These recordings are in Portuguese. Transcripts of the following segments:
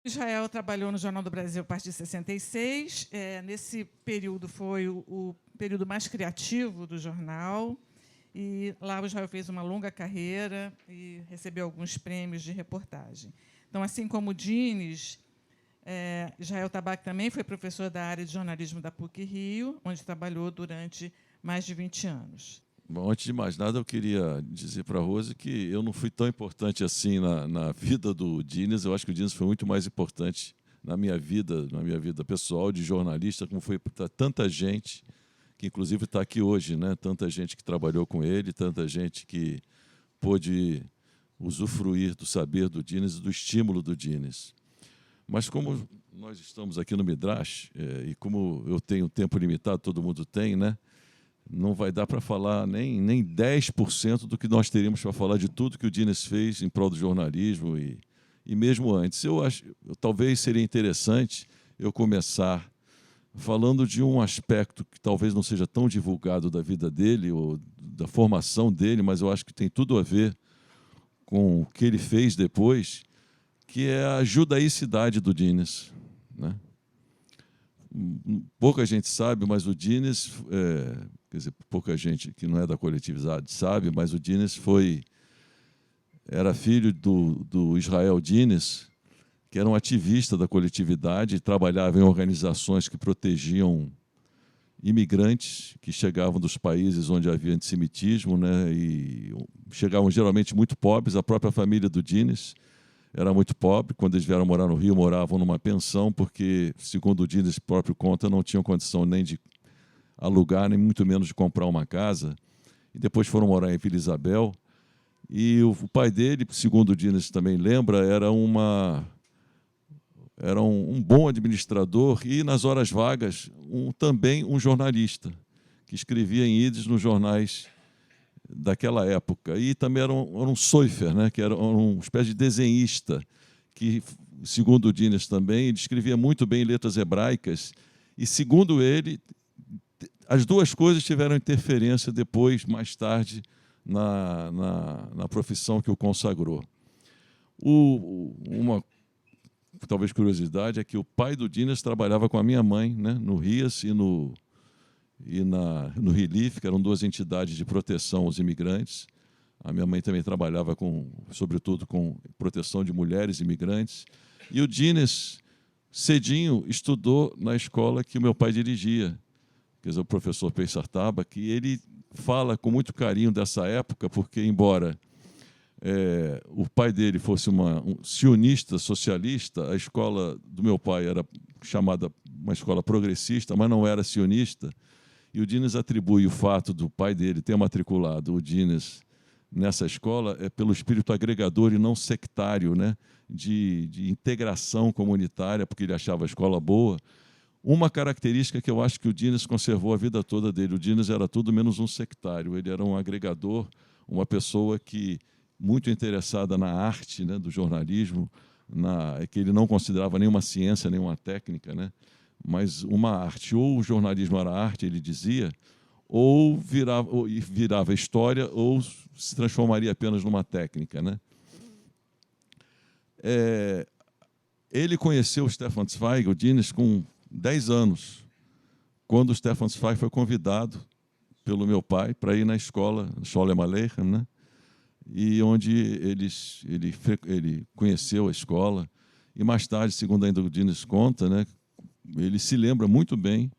Israel trabalhou no Jornal do Brasil a partir de 66. Nesse período foi o período mais criativo do jornal. E lá o Israel fez uma longa carreira e recebeu alguns prêmios de reportagem. Então, assim como o Dines, Israel Tabac também foi professor da área de jornalismo da PUC-Rio, onde trabalhou durante mais de 20 anos. Bom, antes de mais nada, eu queria dizer para a Rose que eu não fui tão importante assim na vida do Dines. Eu acho que o Dines foi muito mais importante na minha vida pessoal de jornalista, como foi para tanta gente que, inclusive, está aqui hoje, né? Tanta gente que trabalhou com ele, tanta gente que pôde usufruir do saber do Dines e do estímulo do Dines. Mas como nós estamos aqui no Midrash, e como eu tenho tempo limitado, todo mundo tem, né? Não vai dar para falar nem 10% do que nós teríamos para falar de tudo que o Dines fez em prol do jornalismo e mesmo antes. Talvez seria interessante eu começar falando de um aspecto que talvez não seja tão divulgado da vida dele ou da formação dele, mas eu acho que tem tudo a ver com o que ele fez depois, que é a judaicidade do Dines, né? Pouca gente sabe, mas o Dines, quer dizer, pouca gente que não é da coletividade sabe, mas o Dines era filho do Israel Dines, que era um ativista da coletividade e trabalhava em organizações que protegiam imigrantes que chegavam dos países onde havia antissemitismo, né, e chegavam geralmente muito pobres. A própria família do Dines era muito pobre. Quando eles vieram morar no Rio, moravam numa pensão, porque, segundo o Dines próprio conta, não tinham condição nem de alugar, nem muito menos de comprar uma casa. E depois foram morar em Vila Isabel. E o pai dele, segundo o Dines também lembra, era um bom administrador e, nas horas vagas, também um jornalista, que escrevia em ídis nos jornais daquela época. E também era um soifer, né, que era uma espécie de desenhista, que, segundo o Dines também, ele escrevia muito bem letras hebraicas. E, segundo ele, as duas coisas tiveram interferência depois, mais tarde, na profissão que o consagrou. Uma talvez curiosidade é que o pai do Dines trabalhava com a minha mãe, né, no RIAS e no Relief, que eram duas entidades de proteção aos imigrantes. A minha mãe também trabalhava, sobretudo, com proteção de mulheres imigrantes. E o Dines, cedinho, estudou na escola que o meu pai dirigia, quer dizer, o professor Peissar Taba, que ele fala com muito carinho dessa época, porque, embora o pai dele fosse um sionista socialista, a escola do meu pai era chamada uma escola progressista, mas não era sionista. E o Dines atribui o fato do pai dele ter matriculado o Dines nessa escola pelo espírito agregador e não sectário, né, de integração comunitária, porque ele achava a escola boa. Uma característica que eu acho que o Dines conservou a vida toda dele. O Dines era tudo menos um sectário. Ele era um agregador, uma pessoa que muito interessada na arte, né, do jornalismo, que ele não considerava nenhuma ciência, nenhuma técnica, né, mas uma arte. Ou o jornalismo era arte, ele dizia, ou virava história, ou se transformaria apenas numa técnica, né? Ele conheceu o Stefan Zweig, o Dines, com 10 anos, quando o Stefan Zweig foi convidado pelo meu pai para ir na escola, Sholem Aleichem, né? E onde ele conheceu a escola. E mais tarde, segundo ainda o Dines conta, né, ele se lembra muito bem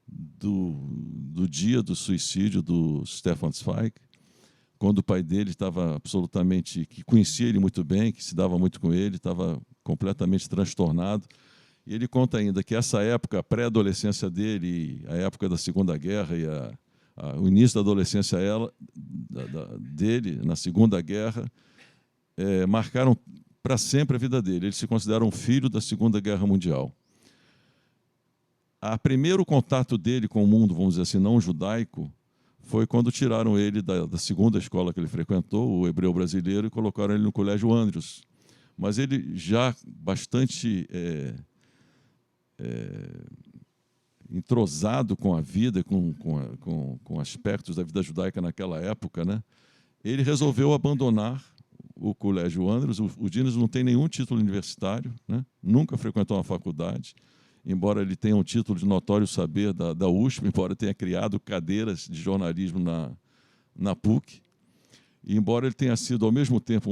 do dia do suicídio do Stefan Zweig, quando o pai dele estava absolutamente, que conhecia ele muito bem, que se dava muito com ele, estava completamente transtornado. E ele conta ainda que essa época, a pré-adolescência dele, a época da Segunda Guerra e o início da adolescência dele, na Segunda Guerra, marcaram para sempre a vida dele. Ele se considera um filho da Segunda Guerra Mundial. O primeiro contato dele com o mundo, vamos dizer assim, não judaico, foi quando tiraram ele da segunda escola que ele frequentou, o hebreu brasileiro, e colocaram ele no Colégio Andrews. Mas ele já bastante entrosado com a vida, com aspectos da vida judaica naquela época, né, ele resolveu abandonar o Colégio Andrews. O Dines não tem nenhum título universitário, né? Nunca frequentou uma faculdade, embora ele tenha um título de notório saber da USP, embora tenha criado cadeiras de jornalismo na PUC. E embora ele tenha sido, ao mesmo tempo,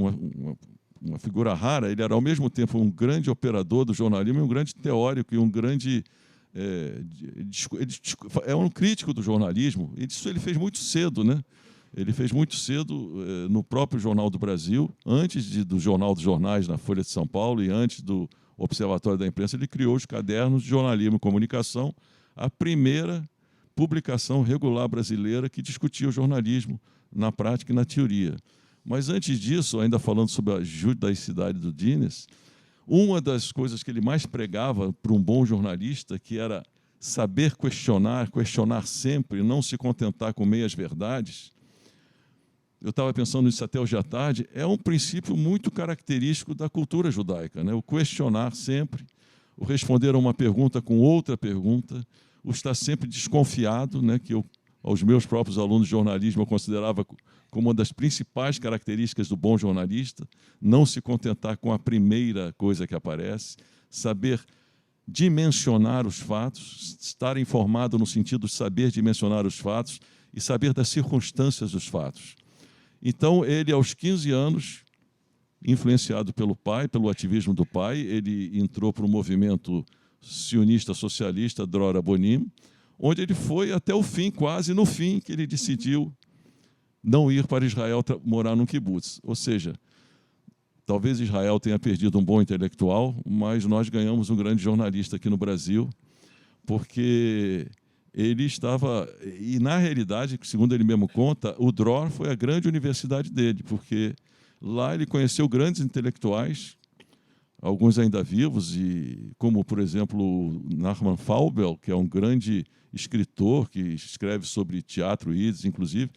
uma figura rara, ele era, ao mesmo tempo, um grande operador do jornalismo e um grande teórico e um grande... é um crítico do jornalismo. E isso ele fez muito cedo, né? Ele fez muito cedo no próprio Jornal do Brasil, antes do Jornal dos Jornais, na Folha de São Paulo, e antes do Observatório da Imprensa, ele criou os Cadernos de Jornalismo e Comunicação, a primeira publicação regular brasileira que discutia o jornalismo na prática e na teoria. Mas, antes disso, ainda falando sobre a judaicidade do Dines, uma das coisas que ele mais pregava para um bom jornalista, que era saber questionar sempre, não se contentar com meias-verdades, eu estava pensando nisso até hoje à tarde, é um princípio muito característico da cultura judaica, né? O questionar sempre, o responder a uma pergunta com outra pergunta, o estar sempre desconfiado, né? Que aos meus próprios alunos de jornalismo, eu considerava como uma das principais características do bom jornalista, não se contentar com a primeira coisa que aparece, saber dimensionar os fatos, estar informado no sentido de saber dimensionar os fatos e saber das circunstâncias dos fatos. Então, ele, aos 15 anos, influenciado pelo pai, pelo ativismo do pai, ele entrou para o movimento sionista socialista Dror Abonim, onde ele foi até o fim, quase no fim, que ele decidiu não ir para Israel morar num kibbutz. Ou seja, talvez Israel tenha perdido um bom intelectual, mas nós ganhamos um grande jornalista aqui no Brasil, porque ele estava... E, na realidade, segundo ele mesmo conta, o Dror foi a grande universidade dele, porque lá ele conheceu grandes intelectuais, alguns ainda vivos, e como, por exemplo, o Nachman Faubel, que é um grande escritor que escreve sobre teatro e Yiddish, inclusive,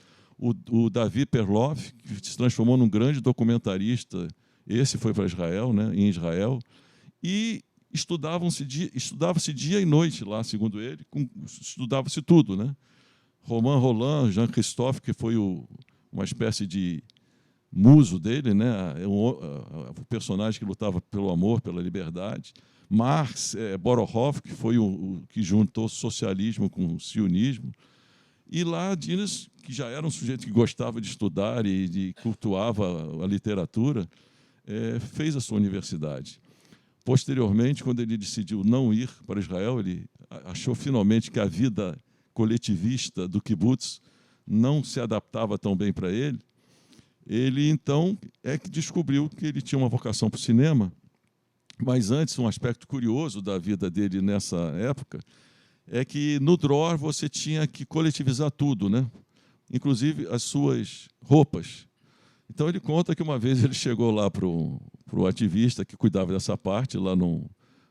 o Davi Perloff, que se transformou num grande documentarista, esse foi para Israel, né, em Israel, e estudava-se dia e noite lá, segundo ele, estudava-se tudo, né? Romain Rolland, Jean Christophe, que foi uma espécie de muso dele, né? O personagem que lutava pelo amor, pela liberdade. Marx, Borohoff, que foi o que juntou socialismo com sionismo. E lá, Dines, que já era um sujeito que gostava de estudar e cultuava a literatura, fez a sua universidade. Posteriormente, quando ele decidiu não ir para Israel, ele achou finalmente que a vida coletivista do kibbutz não se adaptava tão bem para ele. Ele, então, que descobriu que ele tinha uma vocação para o cinema, mas antes, um aspecto curioso da vida dele nessa época é que no Dror você tinha que coletivizar tudo, né? Inclusive as suas roupas. Então ele conta que uma vez ele chegou lá para o ativista que cuidava dessa parte, lá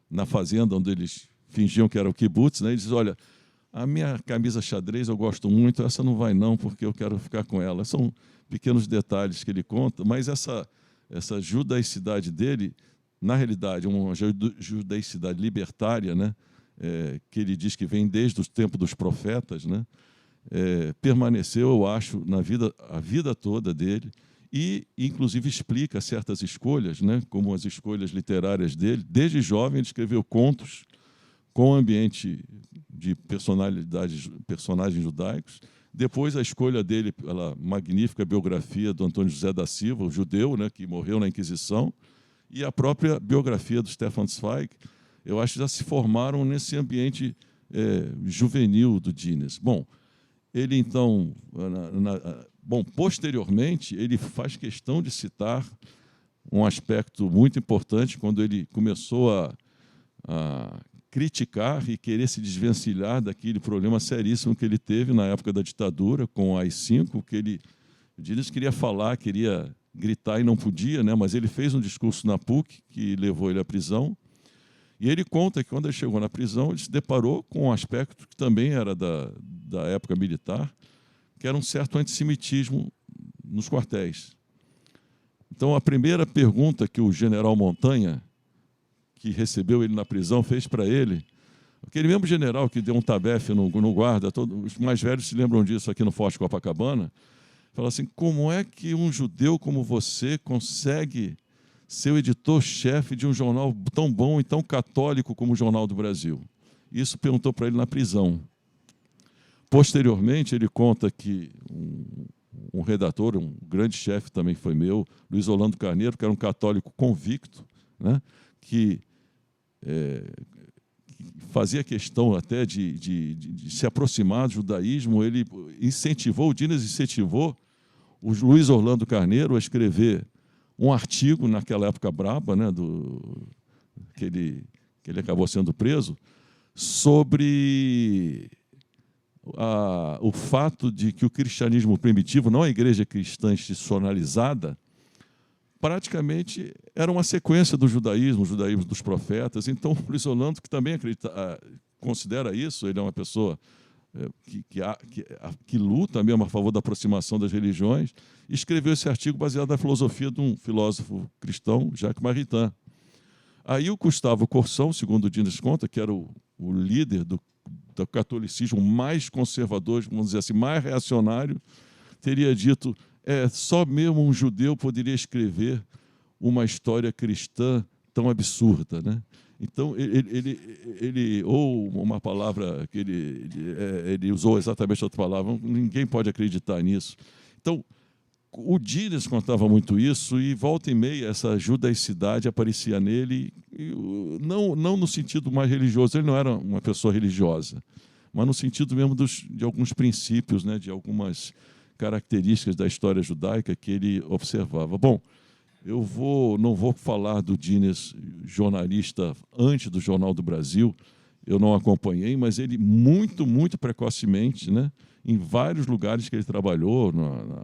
na fazenda onde eles fingiam que era o kibbutz, né? Ele diz, olha, a minha camisa xadrez eu gosto muito, essa não vai não, porque eu quero ficar com ela. São pequenos detalhes que ele conta, mas essa judaicidade dele, na realidade, uma judaicidade libertária, né? Que ele diz que vem desde o tempo dos profetas, né? Permaneceu, eu acho, a vida toda dele, e, inclusive, explica certas escolhas, né? Como as escolhas literárias dele. Desde jovem, ele escreveu contos com ambiente de personagens judaicos. Depois, a escolha dele pela magnífica biografia do Antônio José da Silva, o judeu, né? Que morreu na Inquisição, e a própria biografia do Stefan Zweig, eu acho que já se formaram nesse ambiente juvenil do Dines. Bom, ele, então, posteriormente, ele faz questão de citar um aspecto muito importante quando ele começou a criticar e querer se desvencilhar daquele problema seríssimo que ele teve na época da ditadura, com a AI-5, que o Dines queria falar, queria gritar e não podia, né? Mas ele fez um discurso na PUC que levou ele à prisão. E ele conta que, quando ele chegou na prisão, ele se deparou com um aspecto que também era da época militar, que era um certo antissemitismo nos quartéis. Então, a primeira pergunta que o general Montanha, que recebeu ele na prisão, fez para ele, aquele mesmo general que deu um tabefe no guarda, os mais velhos se lembram disso aqui no Forte Copacabana, Fala assim, como é que um judeu como você consegue ser o editor-chefe de um jornal tão bom e tão católico como o Jornal do Brasil? Isso perguntou para ele na prisão. Posteriormente, ele conta que um redator, um grande chefe também foi meu, Luiz Orlando Carneiro, que era um católico convicto, né, que fazia questão até de se aproximar do judaísmo. Ele incentivou, o Dines incentivou o Luiz Orlando Carneiro a escrever um artigo, naquela época braba, né, que ele acabou sendo preso, sobre o fato de que o cristianismo primitivo, não a igreja cristã institucionalizada, praticamente era uma sequência do judaísmo, o judaísmo dos profetas. Então, o Luiz Orlando, que também considera isso, ele é uma pessoa que luta mesmo a favor da aproximação das religiões, escreveu esse artigo baseado na filosofia de um filósofo cristão, Jacques Maritain. Aí o Gustavo Corsão, segundo o Dines conta, que era o líder do catolicismo mais conservador, vamos dizer assim, mais reacionário, teria dito: só mesmo um judeu poderia escrever uma história cristã tão absurda, né? Então, ou uma palavra que ele usou exatamente outra palavra, ninguém pode acreditar nisso. Então, o Dines contava muito isso, e volta e meia essa judaicidade aparecia nele, não no sentido mais religioso, ele não era uma pessoa religiosa, mas no sentido mesmo de alguns princípios, né, de algumas características da história judaica que ele observava. Bom, eu não vou falar do Dines jornalista antes do Jornal do Brasil, eu não acompanhei, mas ele muito, muito precocemente, né, em vários lugares que ele trabalhou,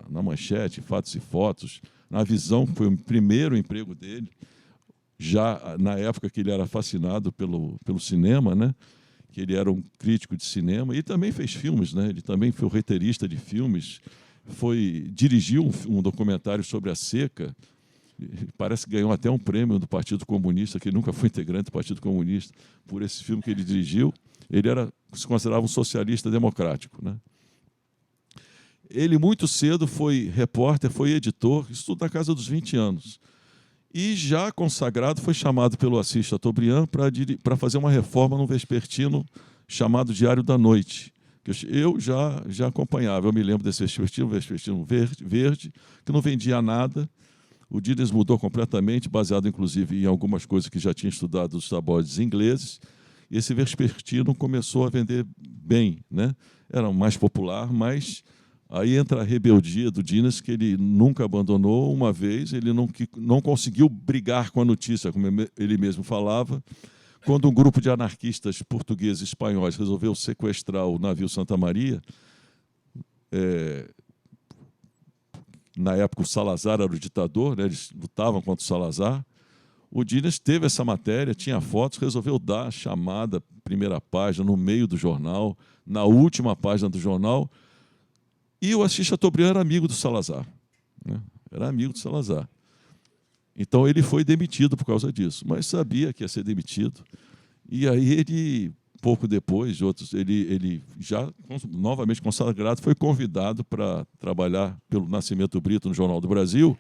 na Manchete, Fatos e Fotos, na Visão, que foi o primeiro emprego dele, já na época que ele era fascinado pelo cinema, né, que ele era um crítico de cinema, e também fez filmes, né, ele também foi roteirista de filmes, dirigiu um documentário sobre a seca. Parece que ganhou até um prêmio do Partido Comunista, que ele nunca foi integrante do Partido Comunista, por esse filme que ele dirigiu. Ele se considerava um socialista democrático, né? Ele, muito cedo, foi repórter, foi editor, isso tudo na casa dos 20 anos. E, já consagrado, foi chamado pelo Assis Chateaubriand para fazer uma reforma no vespertino chamado Diário da Noite, que eu já acompanhava. Eu me lembro desse vespertino verde, que não vendia nada. O Dines mudou completamente, baseado, inclusive, em algumas coisas que já tinha estudado dos tabloides ingleses. E esse vespertino começou a vender bem, né? Era mais popular, mas aí entra a rebeldia do Dines, que ele nunca abandonou. Uma vez, ele não conseguiu brigar com a notícia, como ele mesmo falava, quando um grupo de anarquistas portugueses e espanhóis resolveu sequestrar o navio Santa Maria. Na época, o Salazar era o ditador, né? Eles lutavam contra o Salazar. O Dines teve essa matéria, tinha fotos, resolveu dar a chamada primeira página, no meio do jornal, na última página do jornal. E o Assis Chateaubriand era amigo do Salazar, né? Era amigo do Salazar. Então, ele foi demitido por causa disso, mas sabia que ia ser demitido. E aí ele, pouco depois, ele já novamente consagrado, foi convidado para trabalhar pelo Nascimento Brito no Jornal do Brasil.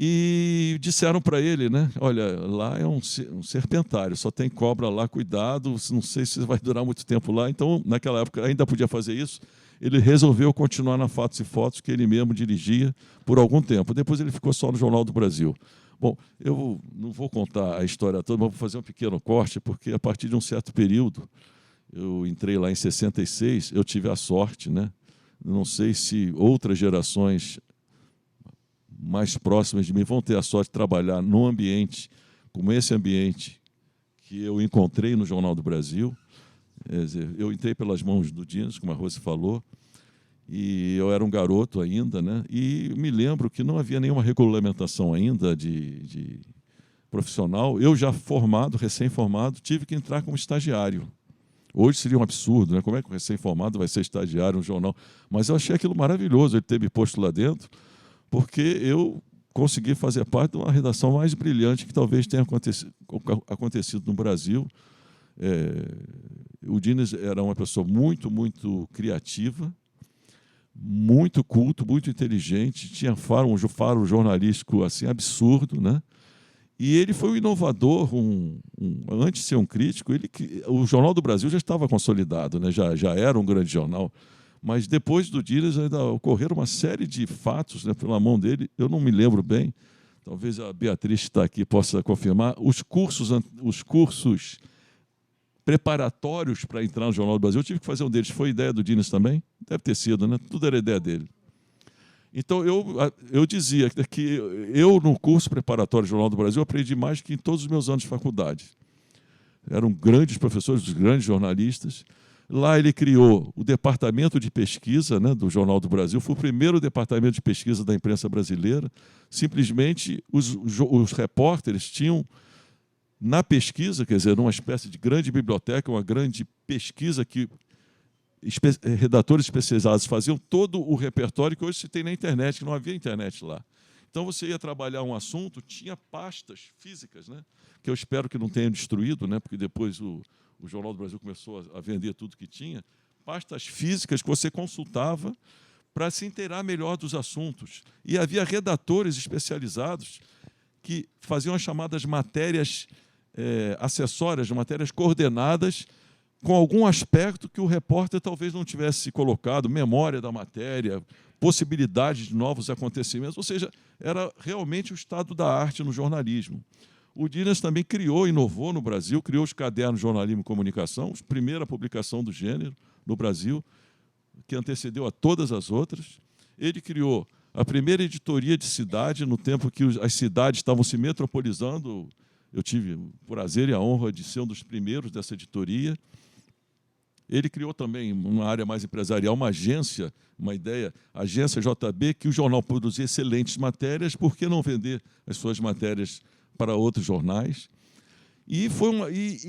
E disseram para ele, né, olha, lá é um serpentário, só tem cobra lá, cuidado, não sei se vai durar muito tempo lá. Então, naquela época, ainda podia fazer isso. Ele resolveu continuar na Fatos e Fotos, que ele mesmo dirigia por algum tempo. Depois ele ficou só no Jornal do Brasil. Bom, eu não vou contar a história toda, mas vou fazer um pequeno corte, porque a partir de um certo período, eu entrei lá em 66, eu tive a sorte, né? Não sei se outras gerações mais próximas de mim vão ter a sorte de trabalhar num ambiente como esse ambiente que eu encontrei no Jornal do Brasil. Quer dizer, eu entrei pelas mãos do Dines, como a Rose falou, e eu era um garoto ainda, né? E me lembro que não havia nenhuma regulamentação ainda de profissional. Eu já formado, recém-formado, tive que entrar como estagiário. Hoje seria um absurdo, né? Como é que o recém-formado vai ser estagiário no jornal? Mas eu achei aquilo maravilhoso, ele ter me posto lá dentro, porque eu consegui fazer parte de uma redação mais brilhante que talvez tenha acontecido no Brasil. O Dines era uma pessoa muito, muito criativa, muito culto, muito inteligente, tinha um faro jornalístico assim absurdo, né? E ele foi um inovador, antes de ser um crítico, o Jornal do Brasil já estava consolidado, né? Já era um grande jornal. Mas depois do Dines ainda ocorreram uma série de fatos, né, pela mão dele, eu não me lembro bem, talvez a Beatriz que está aqui possa confirmar, os cursos preparatórios para entrar no Jornal do Brasil, eu tive que fazer um deles. Foi ideia do Dines também? Deve ter sido, né? Tudo era ideia dele. Então, eu dizia que eu, no curso preparatório do Jornal do Brasil, aprendi mais que em todos os meus anos de faculdade. Eram grandes professores, grandes jornalistas. Lá ele criou o departamento de pesquisa, né, do Jornal do Brasil. Foi o primeiro departamento de pesquisa da imprensa brasileira. Simplesmente, os repórteres tinham, na pesquisa, quer dizer, numa espécie de grande biblioteca, uma grande pesquisa que redatores especializados faziam todo o repertório que hoje se tem na internet, que não havia internet lá. Então, você ia trabalhar um assunto, tinha pastas físicas, né, que eu espero que não tenham destruído, né, porque depois o Jornal do Brasil começou a vender tudo que tinha, pastas físicas que você consultava para se inteirar melhor dos assuntos. E havia redatores especializados que faziam as chamadas matérias acessórias, matérias coordenadas, com algum aspecto que o repórter talvez não tivesse colocado, memória da matéria, possibilidades de novos acontecimentos, ou seja, era realmente o estado da arte no jornalismo. O Dines também inovou no Brasil, criou os cadernos Jornalismo e Comunicação, a primeira publicação do gênero no Brasil, que antecedeu a todas as outras. Ele criou a primeira editoria de cidade, no tempo que as cidades estavam se metropolizando. Eu tive o prazer e a honra de ser um dos primeiros dessa editoria. Ele criou também, uma área mais empresarial, uma agência, uma ideia, a agência JB, que o jornal produzia excelentes matérias, por que não vender as suas matérias para outros jornais? E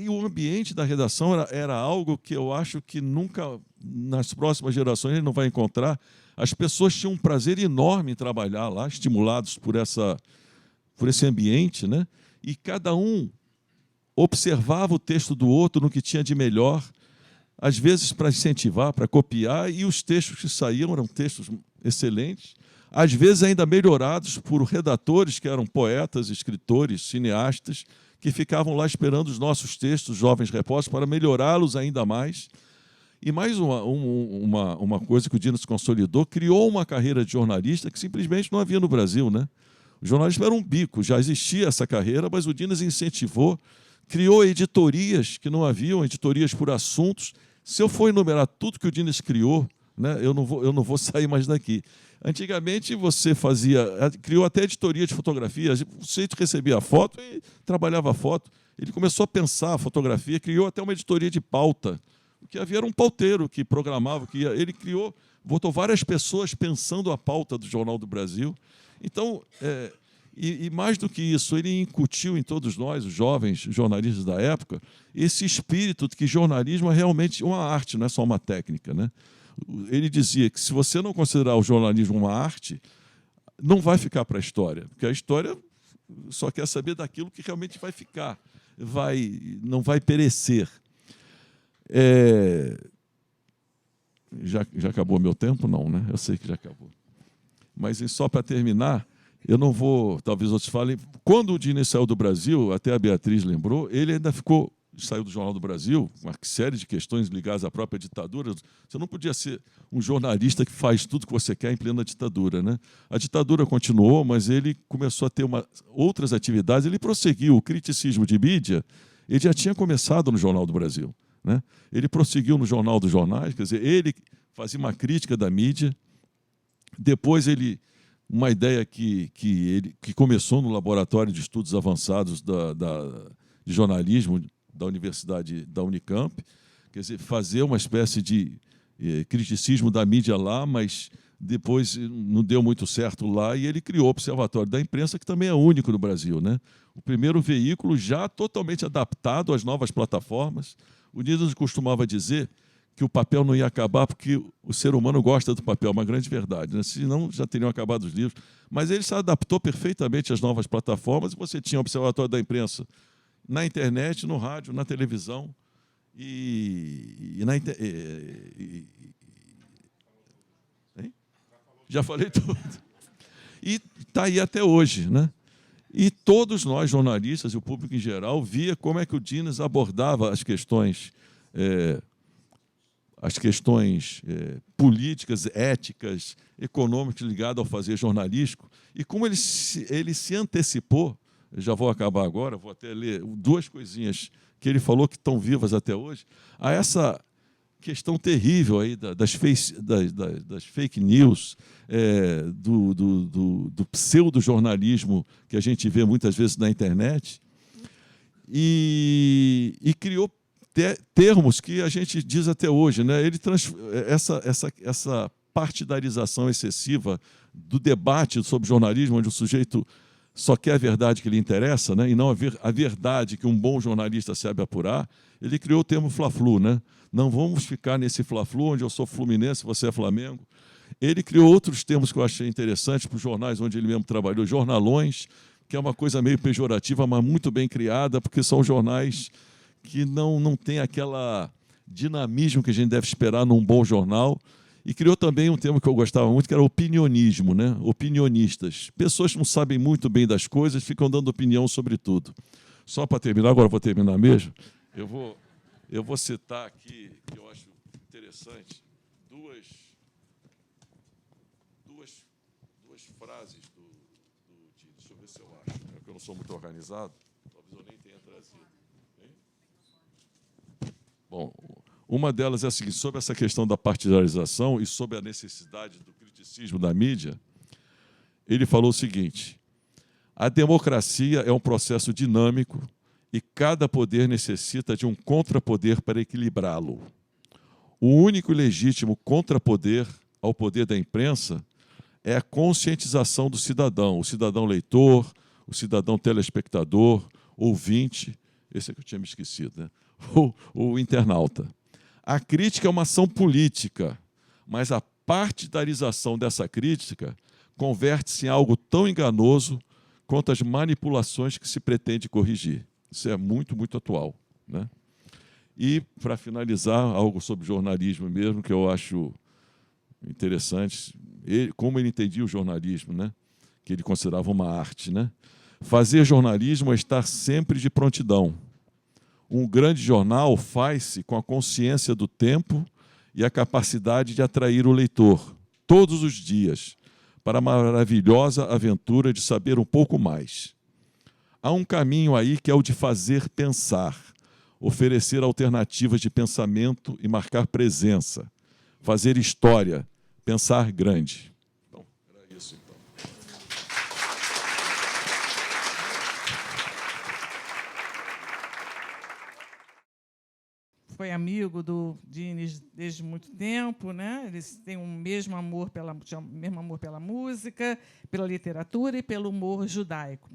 o ambiente da redação era algo que eu acho que nunca, nas próximas gerações, ele não vai encontrar. As pessoas tinham um prazer enorme em trabalhar lá, estimulados por esse ambiente, né? E cada um observava o texto do outro no que tinha de melhor, às vezes para incentivar, para copiar, e os textos que saíam eram textos excelentes, às vezes ainda melhorados por redatores que eram poetas, escritores, cineastas, que ficavam lá esperando os nossos textos, jovens repórteres, para melhorá-los ainda mais. E mais uma coisa que o Dines consolidou, criou uma carreira de jornalista que simplesmente não havia no Brasil, né? O jornalismo era um bico, já existia essa carreira, mas o Dines incentivou, criou editorias que não haviam, editorias por assuntos. Se eu for enumerar tudo que o Dines criou, né, eu não vou sair mais daqui. Antigamente você criou até editoria de fotografia, você recebia a foto e trabalhava a foto. Ele começou a pensar a fotografia, criou até uma editoria de pauta. O que havia era um pauteiro que programava, ele botou várias pessoas pensando a pauta do Jornal do Brasil. Então, e mais do que isso, ele incutiu em todos nós, os jovens jornalistas da época, esse espírito de que jornalismo é realmente uma arte, não é só uma técnica, né? Ele dizia que se você não considerar o jornalismo uma arte, não vai ficar para a história, porque a história só quer saber daquilo que realmente vai ficar, não vai perecer. Já acabou meu tempo? Não, né? Eu sei que já acabou. Mas só para terminar, eu não vou, talvez outros falem, quando o Dines saiu do Brasil, até a Beatriz lembrou, ele ainda saiu do Jornal do Brasil, uma série de questões ligadas à própria ditadura. Você não podia ser um jornalista que faz tudo que você quer em plena ditadura, né? A ditadura continuou, mas ele começou a ter outras atividades, ele prosseguiu. O criticismo de mídia, ele já tinha começado no Jornal do Brasil, né? Ele prosseguiu no Jornal dos Jornais, quer dizer, ele fazia uma crítica da mídia. Depois uma ideia que começou no Laboratório de Estudos Avançados de Jornalismo da Universidade da Unicamp, quer dizer, fazer uma espécie de criticismo da mídia lá, mas depois não deu muito certo lá, e ele criou o Observatório da Imprensa, que também é único no Brasil, né? O primeiro veículo já totalmente adaptado às novas plataformas. O Dines costumava dizer que o papel não ia acabar porque o ser humano gosta do papel, uma grande verdade, né? Senão já teriam acabado os livros. Mas ele se adaptou perfeitamente às novas plataformas, e você tinha o Observatório da Imprensa na internet, no rádio, na televisão e Já falei tudo. E está aí até hoje, né? E todos nós, jornalistas e o público em geral, via como é que o Dines abordava as questões políticas, éticas, econômicas ligadas ao fazer jornalístico, e como ele se antecipou. Eu já vou acabar agora, vou até ler duas coisinhas que ele falou que estão vivas até hoje, a essa questão terrível aí das fake news, do pseudo-jornalismo que a gente vê muitas vezes na internet, e criou termos que a gente diz até hoje, né? Essa partidarização excessiva do debate sobre jornalismo, onde o sujeito só quer a verdade que lhe interessa, né? E não a verdade que um bom jornalista sabe apurar. Ele criou o termo Fla-Flu, né? Não vamos ficar nesse Fla-Flu, onde eu sou Fluminense, você é Flamengo. Ele criou outros termos que eu achei interessantes para os jornais onde ele mesmo trabalhou, jornalões, que é uma coisa meio pejorativa, mas muito bem criada, porque são jornais que não tem aquela dinamismo que a gente deve esperar num bom jornal. E criou também um termo que eu gostava muito, que era opinionismo, né? Opinionistas. Pessoas que não sabem muito bem das coisas, ficam dando opinião sobre tudo. Só para terminar, agora eu vou terminar mesmo, eu vou citar aqui, que eu acho interessante, duas frases do Dines. Deixa eu ver se eu acho, né? Porque eu não sou muito organizado, talvez eu nem tenha trazido. Hein? Bom, uma delas é a seguinte: sobre essa questão da partidarização e sobre a necessidade do criticismo da mídia, ele falou o seguinte: a democracia é um processo dinâmico e cada poder necessita de um contrapoder para equilibrá-lo. O único e legítimo contrapoder ao poder da imprensa é a conscientização do cidadão, o cidadão leitor, o cidadão telespectador, ouvinte, esse é que eu tinha me esquecido, né? o internauta. A crítica é uma ação política, mas a partidarização dessa crítica converte-se em algo tão enganoso quanto as manipulações que se pretende corrigir. Isso é muito, muito atual, né? E, para finalizar, algo sobre jornalismo mesmo, que eu acho interessante, como ele entendia o jornalismo, né? Que ele considerava uma arte, né? Fazer jornalismo é estar sempre de prontidão. Um grande jornal faz-se com a consciência do tempo e a capacidade de atrair o leitor, todos os dias, para a maravilhosa aventura de saber um pouco mais. Há um caminho aí que é o de fazer pensar, oferecer alternativas de pensamento e marcar presença, fazer história, pensar grande. Então, era isso, então. Foi amigo do Dines desde muito tempo, né? Eles têm o mesmo amor pela música, pela literatura e pelo humor judaico.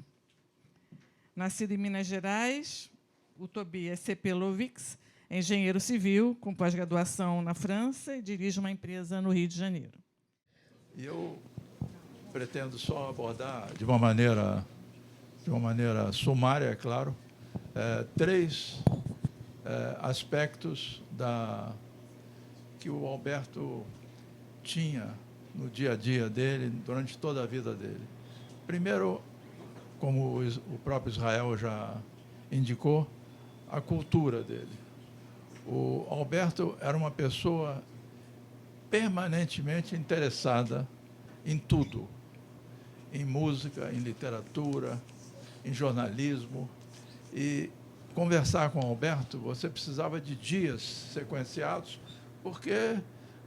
Nascido em Minas Gerais, o Tobias Sepelovics é engenheiro civil, com pós-graduação na França, e dirige uma empresa no Rio de Janeiro. E eu pretendo só abordar de uma maneira sumária, é claro, três aspectos que o Alberto tinha no dia a dia dele, durante toda a vida dele. Primeiro, como o próprio Israel já indicou, a cultura dele. O Alberto era uma pessoa permanentemente interessada em tudo, em música, em literatura, em jornalismo. E conversar com o Alberto, você precisava de dias sequenciados, porque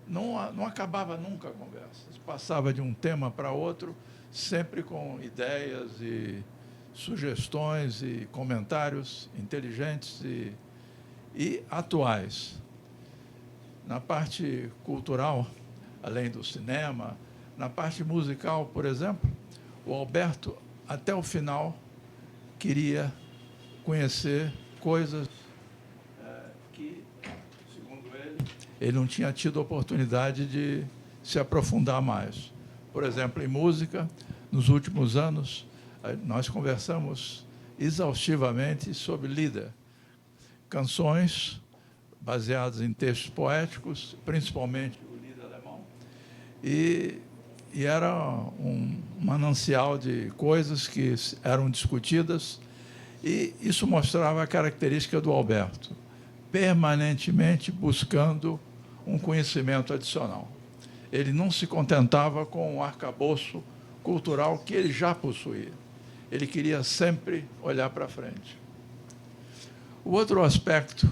não acabava nunca a conversa. Passava de um tema para outro, sempre com ideias e sugestões e comentários inteligentes e atuais. Na parte cultural, além do cinema, na parte musical, por exemplo, o Alberto, até o final, queria conhecer coisas que, segundo ele não tinha tido oportunidade de se aprofundar mais. Por exemplo, em música, nos últimos anos, nós conversamos exaustivamente sobre Lieder, canções baseadas em textos poéticos, principalmente o Lieder alemão, e e era um manancial de coisas que eram discutidas, e isso mostrava a característica do Alberto, permanentemente buscando um conhecimento adicional. Ele não se contentava com o arcabouço cultural que ele já possuía. Ele queria sempre olhar para frente. O outro aspecto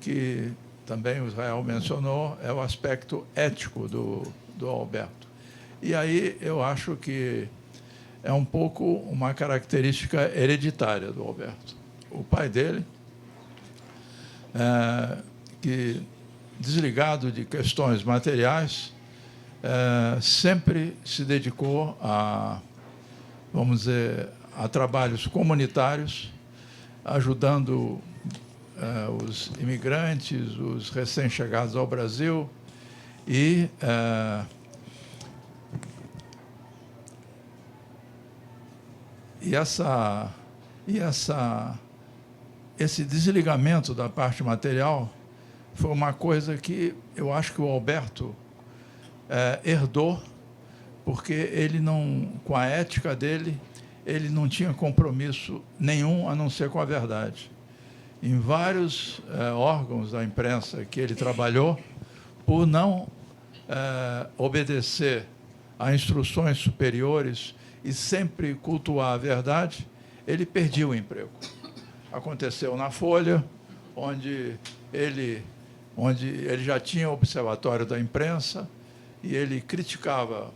que também o Israel mencionou é o aspecto ético do Alberto. E aí eu acho que é um pouco uma característica hereditária do Alberto. O pai dele, que desligado de questões materiais, sempre se dedicou a, vamos dizer, a trabalhos comunitários, ajudando os imigrantes, os recém-chegados ao Brasil, e esse desligamento da parte material foi uma coisa que eu acho que o Alberto herdou, porque ele não, com a ética dele, ele não tinha compromisso nenhum a não ser com a verdade. Em vários órgãos da imprensa que ele trabalhou, por não obedecer a instruções superiores e sempre cultuar a verdade, ele perdia o emprego. Aconteceu na Folha, onde ele já tinha o observatório da imprensa, e ele criticava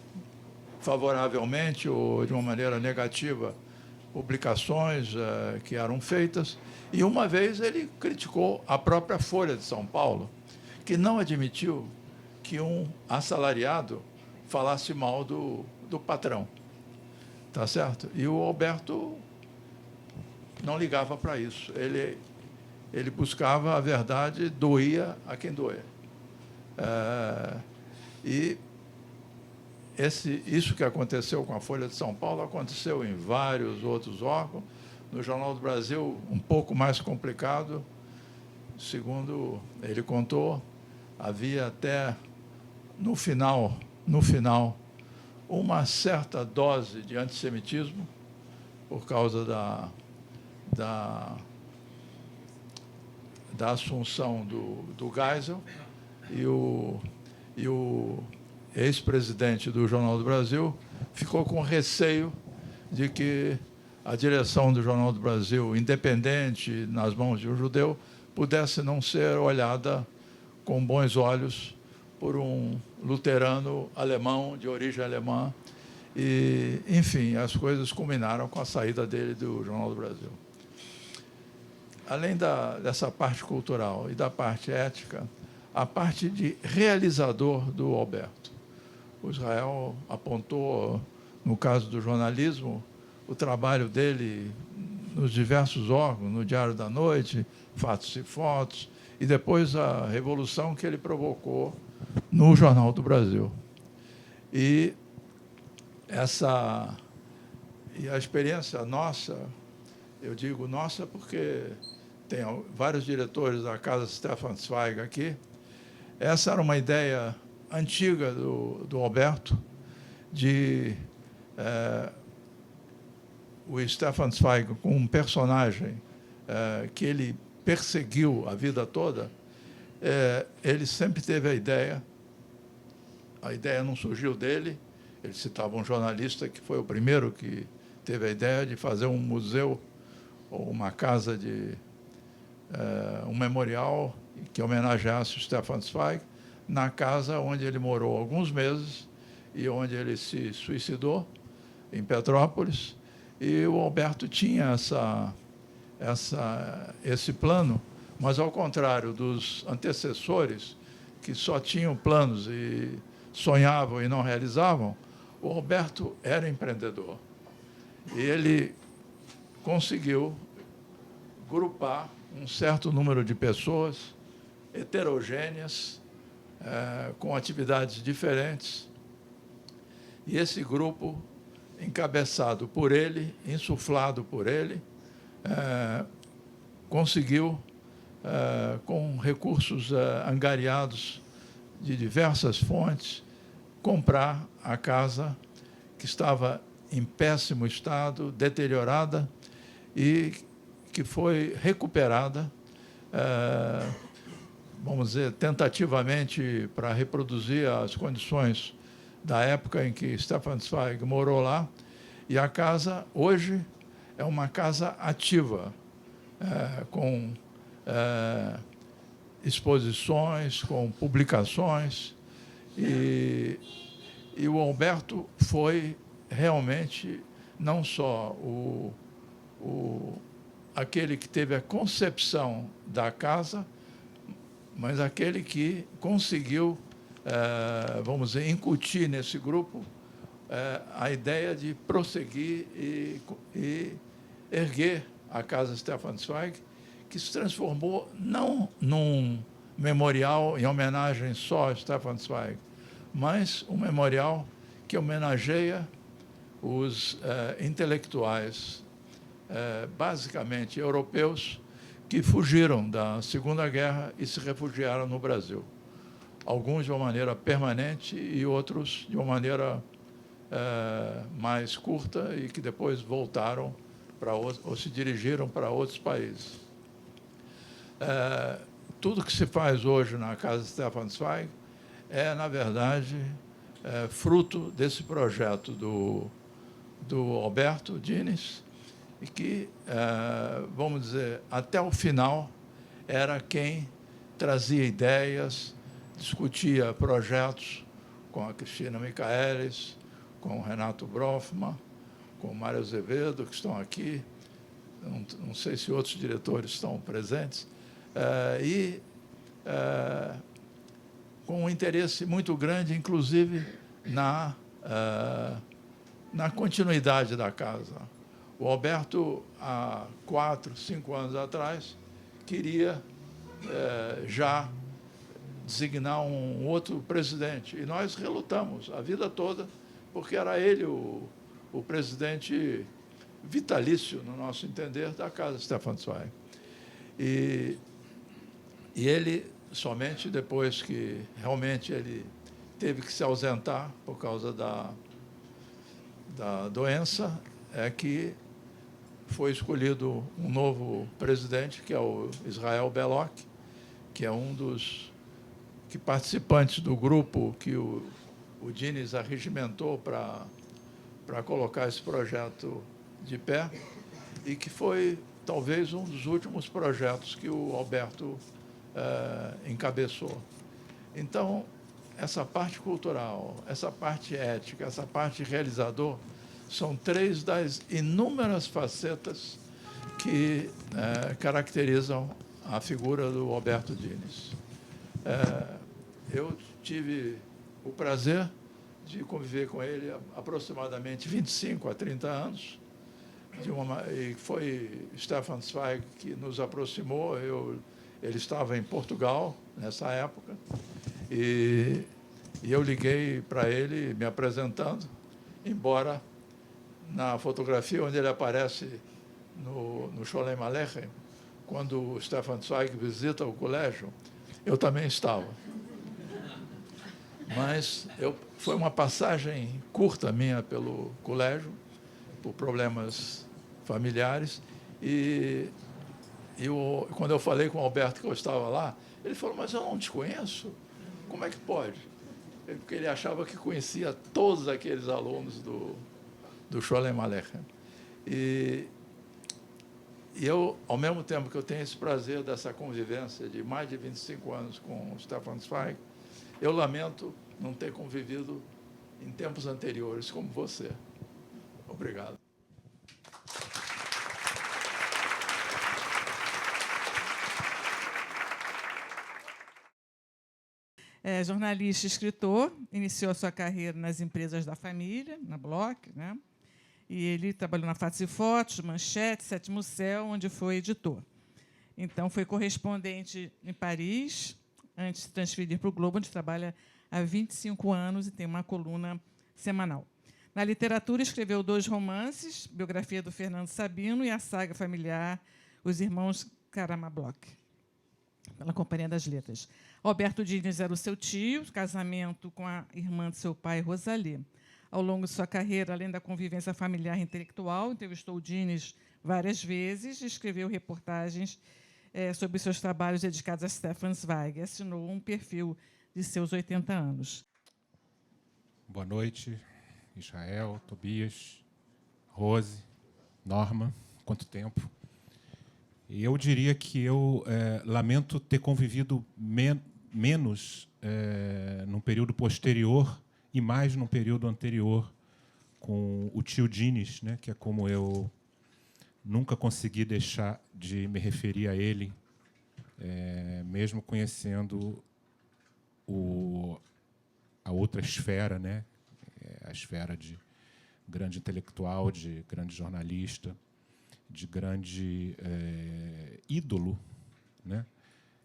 favoravelmente ou de uma maneira negativa publicações que eram feitas, e uma vez ele criticou a própria Folha de São Paulo, que não admitiu que um assalariado falasse mal do patrão. Tá certo? E o Alberto não ligava para isso. Ele buscava a verdade, doía a quem doer. E isso que aconteceu com a Folha de São Paulo aconteceu em vários outros órgãos. No Jornal do Brasil, um pouco mais complicado. Segundo ele contou, havia até, no final, uma certa dose de antissemitismo por causa da assunção do Geisel, e o ex-presidente do Jornal do Brasil ficou com receio de que a direção do Jornal do Brasil, independente, nas mãos de um judeu, pudesse não ser olhada com bons olhos por um luterano alemão, de origem alemã. E, enfim, as coisas culminaram com a saída dele do Jornal do Brasil. Além dessa parte cultural e da parte ética, a parte de realizador do Alberto. O Israel apontou, no caso do jornalismo, o trabalho dele nos diversos órgãos, no Diário da Noite, Fatos e Fotos, e depois a revolução que ele provocou no Jornal do Brasil. E a experiência nossa, eu digo nossa porque tem vários diretores da Casa Stefan Zweig aqui, essa era uma ideia antiga do Alberto, de o Stefan Zweig com um personagem que ele perseguiu a vida toda. Ele sempre teve a ideia não surgiu dele, ele citava um jornalista que foi o primeiro que teve a ideia de fazer um museu ou uma casa um memorial que homenageasse o Stefan Zweig, na casa onde ele morou alguns meses e onde ele se suicidou, em Petrópolis. E o Alberto tinha esse plano, mas, ao contrário dos antecessores, que só tinham planos e sonhavam e não realizavam, o Alberto era empreendedor. E ele conseguiu grupar um certo número de pessoas heterogêneas, com atividades diferentes. E esse grupo, encabeçado por ele, insuflado por ele, conseguiu, com recursos angariados de diversas fontes, comprar a casa que estava em péssimo estado, deteriorada, e que foi recuperada, vamos dizer, tentativamente para reproduzir as condições da época em que Stefan Zweig morou lá. E a casa, hoje, é uma casa ativa, com exposições, com publicações. E o Alberto foi realmente não só aquele que teve a concepção da casa, mas aquele que conseguiu, vamos dizer, incutir nesse grupo a ideia de prosseguir e erguer a Casa Stefan Zweig, que se transformou não num memorial em homenagem só a Stefan Zweig, mas um memorial que homenageia os intelectuais, basicamente europeus, que fugiram da Segunda Guerra e se refugiaram no Brasil. Alguns de uma maneira permanente e outros de uma maneira mais curta, e que depois voltaram ou se dirigiram para outros países. Tudo que se faz hoje na Casa Stefan Zweig na verdade, fruto desse projeto do Alberto Dines, e que, vamos dizer, até o final, era quem trazia ideias, discutia projetos com a Cristina Michaelis, com o Renato Brofman, com o Mário Azevedo, que estão aqui, não sei se outros diretores estão presentes, com um interesse muito grande, inclusive, na continuidade da casa. O Alberto, há 4, 5 anos atrás, queria já designar um outro presidente. E nós relutamos a vida toda, porque era ele o presidente vitalício, no nosso entender, da Casa Stefan Zweig. E ele, somente depois que realmente ele teve que se ausentar por causa da doença, é que foi escolhido um novo presidente, que é o Israel Belloc, que é um dos participantes do grupo que o Dines arregimentou para colocar esse projeto de pé, e que foi talvez um dos últimos projetos que o Alberto encabeçou. Então, essa parte cultural, essa parte ética, essa parte realizador, são 3 das inúmeras facetas que caracterizam a figura do Alberto Dines. Eu tive o prazer de conviver com ele há aproximadamente 25 a 30 anos, e foi Stefan Zweig que nos aproximou. Ele estava em Portugal nessa época, e eu liguei para ele me apresentando, embora na fotografia onde ele aparece no Scholem Aleichem, quando o Stefan Zweig visita o colégio, eu também estava. Mas foi uma passagem curta minha pelo colégio, por problemas familiares, e quando eu falei com o Alberto que eu estava lá, ele falou: mas eu não te conheço, como é que pode? Porque ele achava que conhecia todos aqueles alunos do Scholem Aleichem. E eu, ao mesmo tempo que eu tenho esse prazer dessa convivência de mais de 25 anos com o Stefan Zweig, eu lamento não ter convivido em tempos anteriores como você. Obrigado. Jornalista e escritor, iniciou a sua carreira nas empresas da família, na Bloch, né? E ele trabalhou na Fatos e Fotos, Manchete, Sétimo Céu, onde foi editor. Então, foi correspondente em Paris, antes de se transferir para o Globo, onde trabalha há 25 anos e tem uma coluna semanal. Na literatura, escreveu 2 romances, biografia do Fernando Sabino e a saga familiar Os Irmãos Karamazov. pela Companhia das Letras. Alberto Dines era o seu tio, casamento com a irmã de seu pai, Rosalie. Ao longo de sua carreira, além da convivência familiar e intelectual, entrevistou Dines várias vezes e escreveu reportagens sobre seus trabalhos dedicados a Stefan Zweig. Assinou um perfil de seus 80 anos. Boa noite, Israel, Tobias, Rose, Norma. Quanto tempo? E eu diria que eu lamento ter convivido menos num período posterior e mais num período anterior com o tio Dines, né, que é como eu nunca consegui deixar de me referir a ele, mesmo conhecendo a outra esfera, né, a esfera de grande intelectual, de grande jornalista, de grande ídolo, né?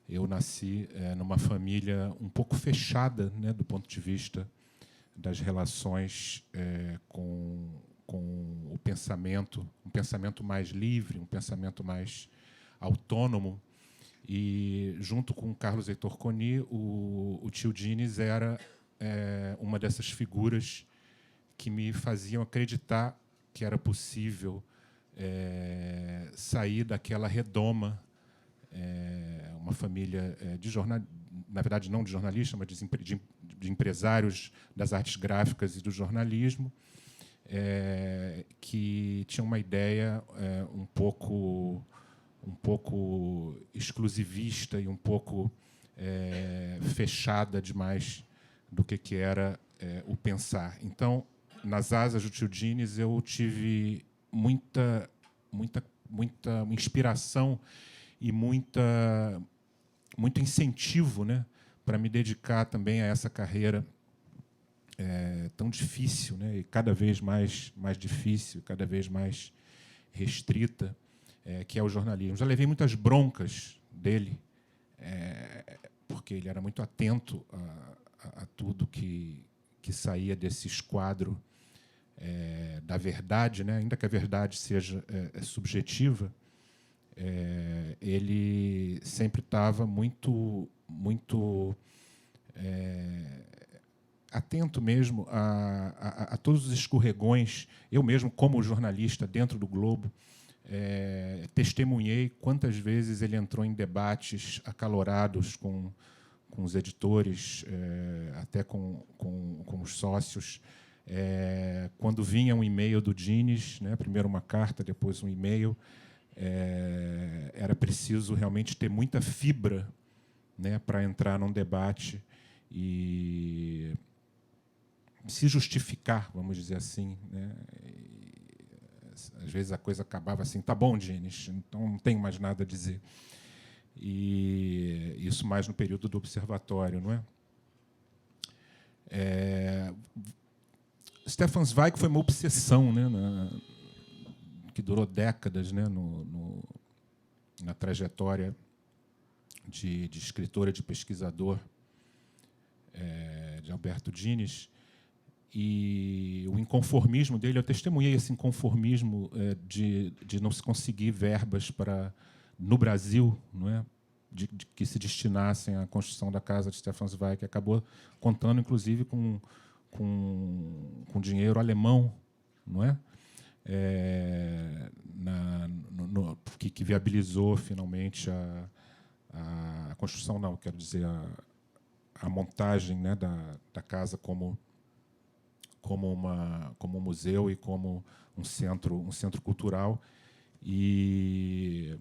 Eu nasci numa família um pouco fechada, né, do ponto de vista das relações com o pensamento, um pensamento mais livre, um pensamento mais autônomo. E, junto com Carlos Heitor Coni, o tio Dines era uma dessas figuras que me faziam acreditar que era possível sair daquela redoma, uma família de na verdade não de jornalista, mas de empresários das artes gráficas e do jornalismo, que tinha uma ideia um pouco exclusivista e um pouco fechada demais do que era o pensar. Então, nas asas do tio Dines, eu tive muita inspiração e muito incentivo, né, para me dedicar também a essa carreira tão difícil, né, e cada vez mais difícil, cada vez mais restrita, que é o jornalismo. Já levei muitas broncas dele, porque ele era muito atento a tudo que saía desse esquadro da verdade, né? Ainda que a verdade seja subjetiva, ele sempre estava muito atento mesmo a todos os escorregões. Eu mesmo, como jornalista dentro do Globo, testemunhei quantas vezes ele entrou em debates acalorados com os editores, até com os sócios. Quando vinha um e-mail do Dines, né, primeiro uma carta, depois um e-mail, era preciso realmente ter muita fibra, né, para entrar num debate e se justificar, vamos dizer assim, né? Às vezes a coisa acabava assim: tá bom, Dines, então não tenho mais nada a dizer. E isso mais no período do observatório, não é? Stefan Zweig foi uma obsessão, né, que durou décadas, né, na trajetória de escritor e de pesquisador de Alberto Dines. E o inconformismo dele, eu testemunhei esse inconformismo de não se conseguir verbas no Brasil, não é, de que se destinassem à construção da casa de Stefan Zweig, que acabou contando, inclusive, com dinheiro alemão, não é? Que viabilizou finalmente a construção, não, quero dizer, a montagem, né, da casa como um museu e como um centro cultural, e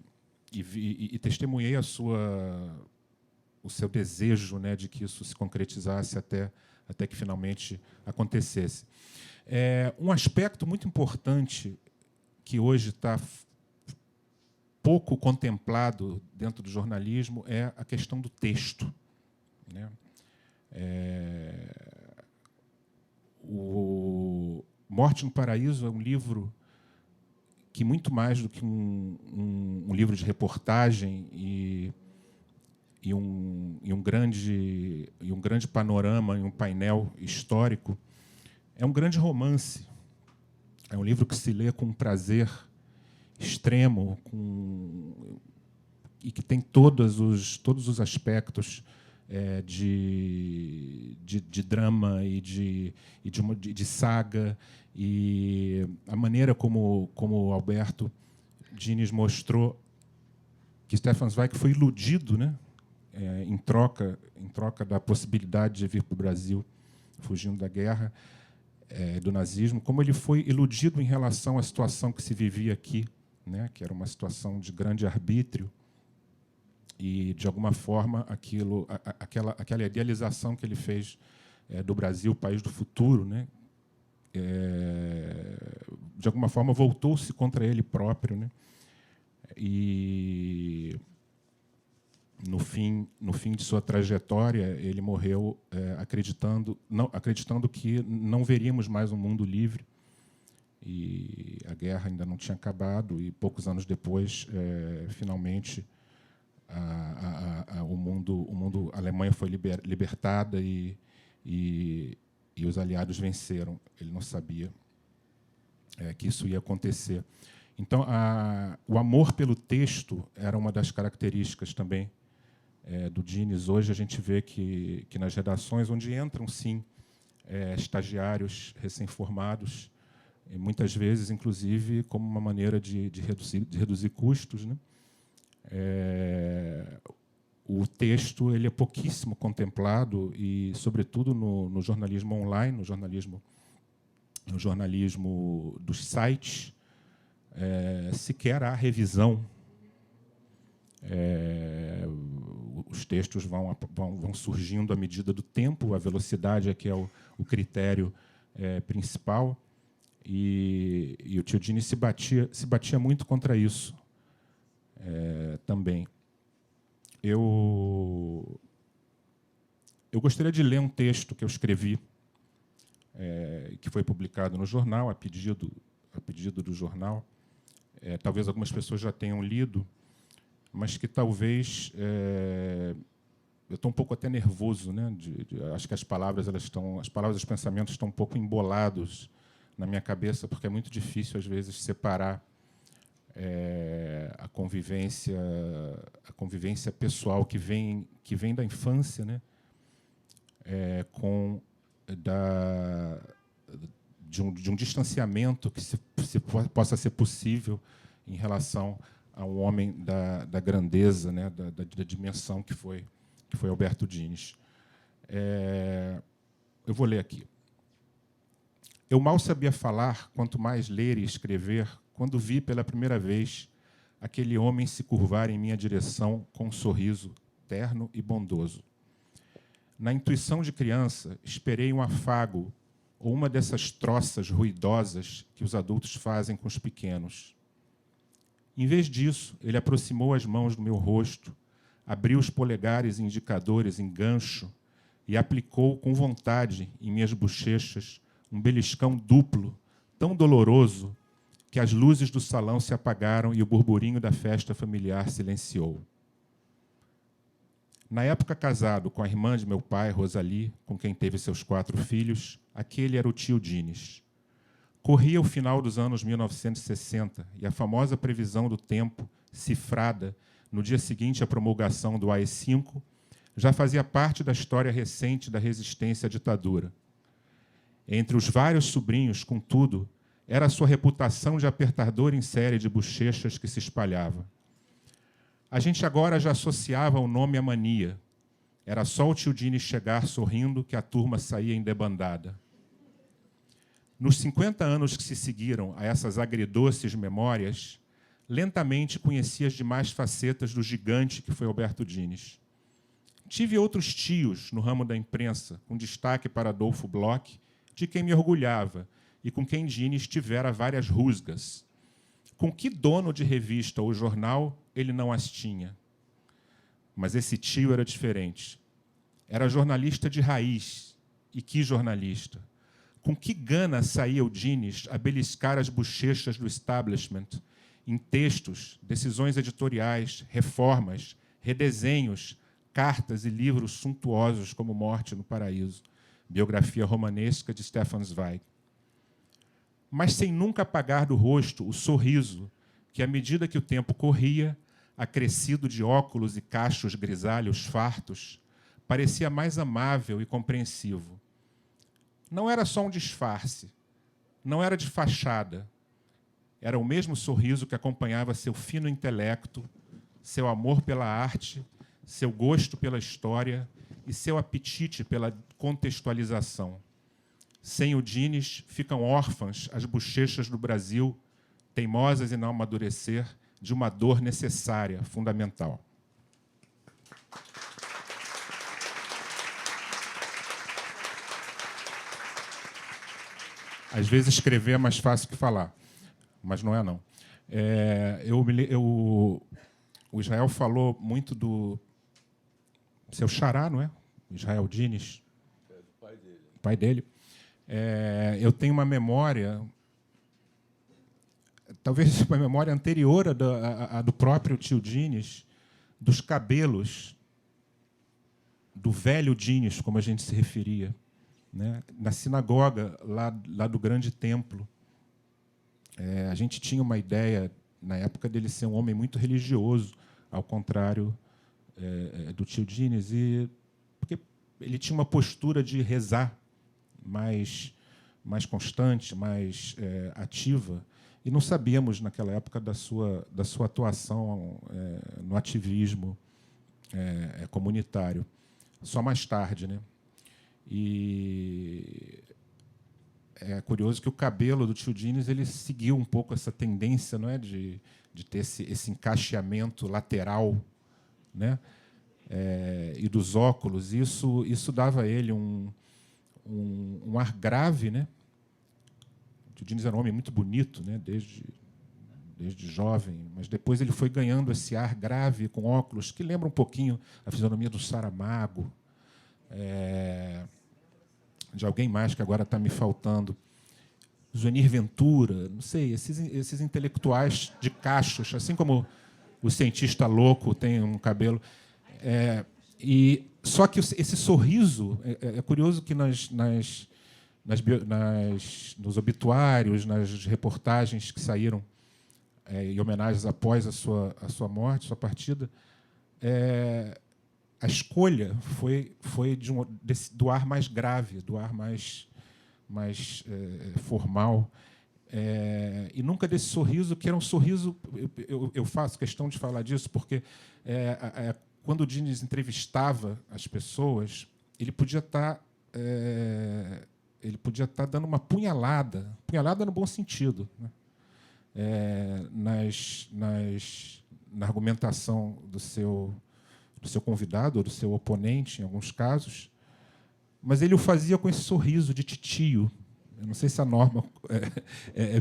testemunhei o seu desejo, né, de que isso se concretizasse até que finalmente acontecesse. Um aspecto muito importante que hoje está pouco contemplado dentro do jornalismo é a questão do texto, né? O Morte no Paraíso é um livro que, muito mais do que um livro de reportagem e um grande panorama, e um painel histórico, é um grande romance. É um livro que se lê com um prazer extremo, que tem todos os aspectos de drama e de saga, e a maneira como Alberto Dines mostrou que Stefan Zweig foi iludido, né, em troca da possibilidade de vir para o Brasil, fugindo da guerra, do nazismo, como ele foi iludido em relação à situação que se vivia aqui, né, que era uma situação de grande arbítrio, e, de alguma forma, aquela idealização que ele fez do Brasil, país do futuro, né, de alguma forma voltou-se contra ele próprio, né, e no fim de sua trajetória ele morreu acreditando que não veríamos mais um mundo livre, e a guerra ainda não tinha acabado, e poucos anos depois, finalmente, a Alemanha foi libertada e os aliados venceram. Ele não sabia que isso ia acontecer. Então, o amor pelo texto era uma das características também do Dines. Hoje a gente vê que nas redações, onde entram, sim, estagiários recém-formados, muitas vezes, inclusive, como uma maneira de reduzir custos, né? O texto ele é pouquíssimo contemplado, e, sobretudo, no jornalismo online, no jornalismo dos sites, sequer há revisão. Os textos vão surgindo à medida do tempo, a velocidade é que é o critério principal, e o tio Dines se batia muito contra isso também. Eu gostaria de ler um texto que eu escrevi, que foi publicado no jornal, a pedido do jornal. Talvez algumas pessoas já tenham lido, mas que talvez... eu estou um pouco até nervoso, né? Acho que as palavras e os pensamentos estão um pouco embolados na minha cabeça, porque é muito difícil, às vezes, separar a convivência pessoal que vem da infância, né, de um distanciamento que possa ser possível em relação a um homem da grandeza, né, da dimensão que foi Alberto Dines. Eu vou ler aqui. Eu mal sabia falar, quanto mais ler e escrever, quando vi pela primeira vez aquele homem se curvar em minha direção com um sorriso terno e bondoso. Na intuição de criança, esperei um afago ou uma dessas troças ruidosas que os adultos fazem com os pequenos. Em vez disso, ele aproximou as mãos do meu rosto, abriu os polegares e indicadores em gancho e aplicou com vontade em minhas bochechas um beliscão duplo, tão doloroso, que as luzes do salão se apagaram e o burburinho da festa familiar silenciou. Na época casado com a irmã de meu pai, Rosalie, com quem teve seus 4 filhos, aquele era o tio Dines. Corria o final dos anos 1960 e a famosa previsão do tempo, cifrada no dia seguinte à promulgação do AI-5, já fazia parte da história recente da resistência à ditadura. Entre os vários sobrinhos, contudo, era a sua reputação de apertador em série de bochechas que se espalhava. A gente agora já associava o nome à mania. Era só o tio Dines chegar sorrindo que a turma saía em debandada. Nos 50 anos que se seguiram a essas agridoces memórias, lentamente conheci as demais facetas do gigante que foi Alberto Dines. Tive outros tios no ramo da imprensa, com destaque para Adolfo Bloch, de quem me orgulhava, e com quem Dines tivera várias rusgas. Com que dono de revista ou jornal ele não as tinha? Mas esse tio era diferente. Era jornalista de raiz. E que jornalista! Com que gana saía o Dines a beliscar as bochechas do establishment em textos, decisões editoriais, reformas, redesenhos, cartas e livros suntuosos como Morte no Paraíso, biografia romanesca de Stefan Zweig. Mas sem nunca apagar do rosto o sorriso que, à medida que o tempo corria, acrescido de óculos e cachos grisalhos fartos, parecia mais amável e compreensivo. Não era só um disfarce, não era de fachada. Era o mesmo sorriso que acompanhava seu fino intelecto, seu amor pela arte, seu gosto pela história e seu apetite pela contextualização. Sem o Dines, ficam órfãs as bochechas do Brasil, teimosas em não amadurecer, de uma dor necessária, fundamental. Às vezes escrever é mais fácil que falar, mas não é, não. O Israel falou muito do seu xará, não é? Israel Dines. O pai dele. Eu tenho uma memória, talvez uma memória anterior à do próprio tio Dines, dos cabelos do velho Dines, como a gente se referia, né? Na sinagoga, lá do grande templo. A gente tinha uma ideia, na época, dele ser um homem muito religioso, ao contrário do tio Dines, porque ele tinha uma postura de rezar mais constante, mais ativa, e não sabíamos, naquela época, da sua atuação no ativismo comunitário. Só mais tarde, né? E é curioso que o cabelo do tio Dines ele seguiu um pouco essa tendência, não é, de ter esse encaixeamento lateral, né? E dos óculos. Isso dava a ele um ar grave, né? O tio Dines era um homem muito bonito, né? Desde jovem, mas depois ele foi ganhando esse ar grave com óculos que lembra um pouquinho a fisionomia do Saramago, de alguém mais que agora está me faltando, Zuenir Ventura, não sei, esses intelectuais de cachos, assim como o cientista louco tem um cabelo. Só que esse sorriso, é curioso que nos obituários, nas reportagens que saíram em homenagens após a sua morte, sua partida, a escolha foi do ar mais grave, do ar mais formal, e nunca desse sorriso, que era um sorriso... Eu faço questão de falar disso, porque quando o Dines entrevistava as pessoas, ele podia estar dando uma punhalada no bom sentido, né? Na argumentação do seu convidado, ou do seu oponente, em alguns casos, mas ele o fazia com esse sorriso de titio. Eu não sei se a norma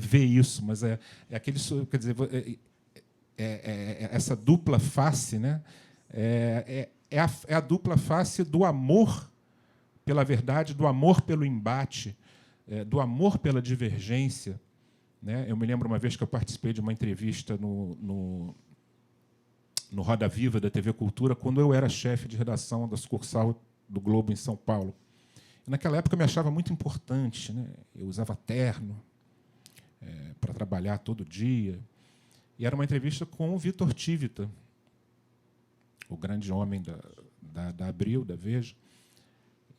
vê isso, mas aquele, quer dizer, essa dupla face, né? É a dupla face do amor pela verdade, do amor pelo embate, do amor pela divergência, né? Eu me lembro uma vez que eu participei de uma entrevista no Roda Viva da TV Cultura, quando eu era chefe de redação da sucursal do Globo em São Paulo. E, naquela época, eu me achava muito importante, né? Eu usava terno para trabalhar todo dia. E era uma entrevista com o Vitor Tivita, o grande homem da Abril, da Veja.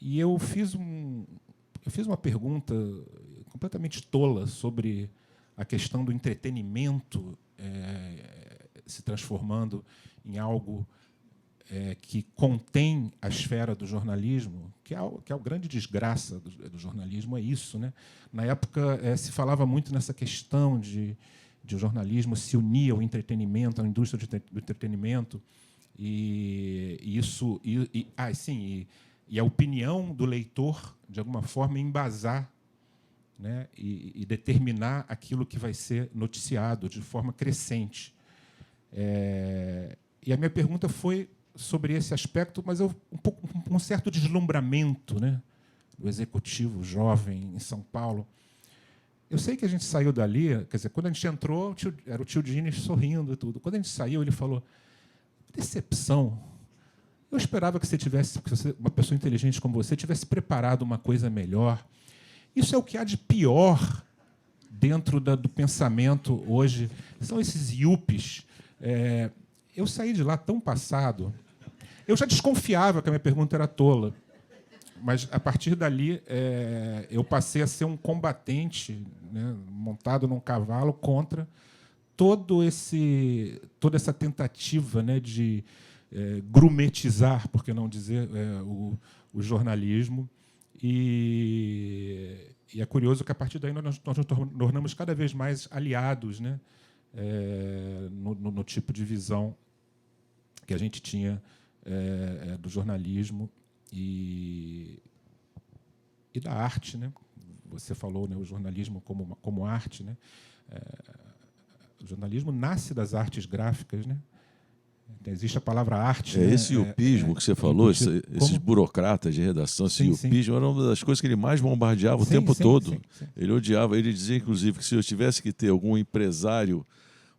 E eu fiz uma pergunta completamente tola sobre a questão do entretenimento se transformando em algo que contém a esfera do jornalismo, que é a grande desgraça do jornalismo, é isso, né? Na época, se falava muito nessa questão de o jornalismo se unir ao entretenimento, à indústria do entretenimento, e a opinião do leitor, de alguma forma, embasar, né, e determinar aquilo que vai ser noticiado de forma crescente. E a minha pergunta foi sobre esse aspecto, mas um certo deslumbramento, né, do executivo jovem em São Paulo. Eu sei que a gente saiu dali, quer dizer, quando a gente entrou, era o tio Dines sorrindo e tudo. Quando a gente saiu, ele falou: decepção. Eu esperava que você, uma pessoa inteligente como você, tivesse preparado uma coisa melhor. Isso é o que há de pior dentro do pensamento hoje. São esses yuppies. eu saí de lá tão passado. Eu já desconfiava que a minha pergunta era tola, mas, a partir dali, eu passei a ser um combatente, né, montado num cavalo contra toda essa tentativa, né, de grumetizar, por que não dizer, o jornalismo. E é curioso que, a partir daí, nós nos tornamos cada vez mais aliados, né, no tipo de visão que a gente tinha do jornalismo e da arte, né? Você falou, né, o jornalismo como arte, né? O jornalismo nasce das artes gráficas, né? Existe a palavra arte. Né? Esse iupismo que você falou, esses burocratas de redação, esse iupismo era uma das coisas que ele mais bombardeava o tempo todo. Sim. Ele odiava, ele dizia, inclusive, que se eu tivesse que ter algum empresário,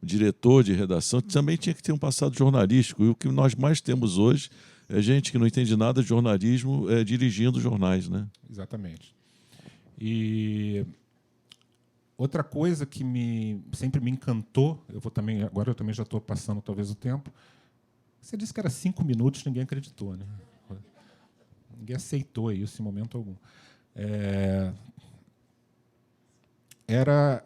diretor de redação, também tinha que ter um passado jornalístico. E o que nós mais temos hoje é gente que não entende nada de jornalismo dirigindo jornais, né? Exatamente. E outra coisa que sempre me encantou, agora eu também já estou passando talvez o tempo. Você disse que era 5 minutos, ninguém acreditou, né? Ninguém aceitou isso em momento algum. Era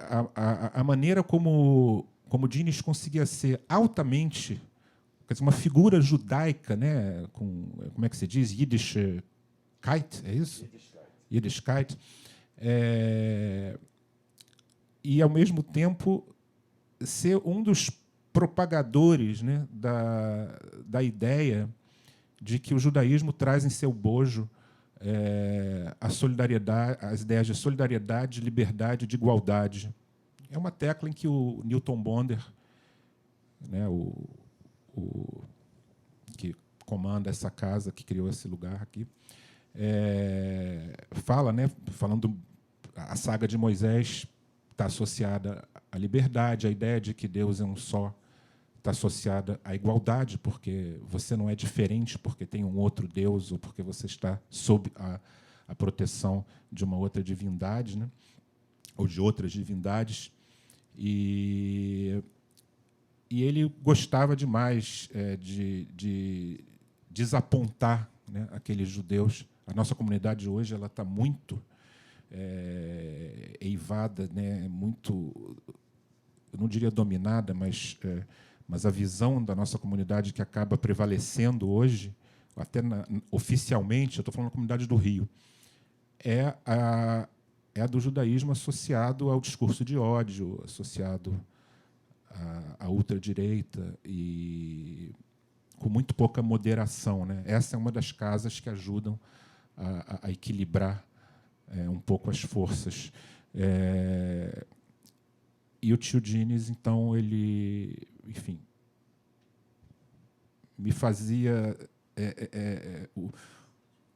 a maneira como Dines conseguia ser altamente, quer dizer, uma figura judaica, né, como é que se diz? Yiddishkeit, é isso? Yiddishkeit. E, ao mesmo tempo, ser um dos propagadores, né, da ideia de que o judaísmo traz em seu bojo a solidariedade, as ideias de solidariedade, de liberdade, de igualdade. É uma tecla em que o Newton Bonder, né, que comanda essa casa, que criou esse lugar aqui, fala, né, falando a saga de Moisés está associada à liberdade, a ideia de que Deus é um só está associada à igualdade, porque você não é diferente porque tem um outro Deus ou porque você está sob a proteção de uma outra divindade, né, ou de outras divindades. E ele gostava demais de desapontar, né, aqueles judeus. A nossa comunidade hoje ela está muito eivada, né, muito, eu não diria dominada, mas a visão da nossa comunidade que acaba prevalecendo hoje, até oficialmente, eu estou falando da comunidade do Rio, é a do judaísmo associado ao discurso de ódio, associado à ultradireita e com muito pouca moderação, né? Essa é uma das casas que ajudam a equilibrar um pouco as forças. E o tio Dines, então, ele, enfim, me fazia...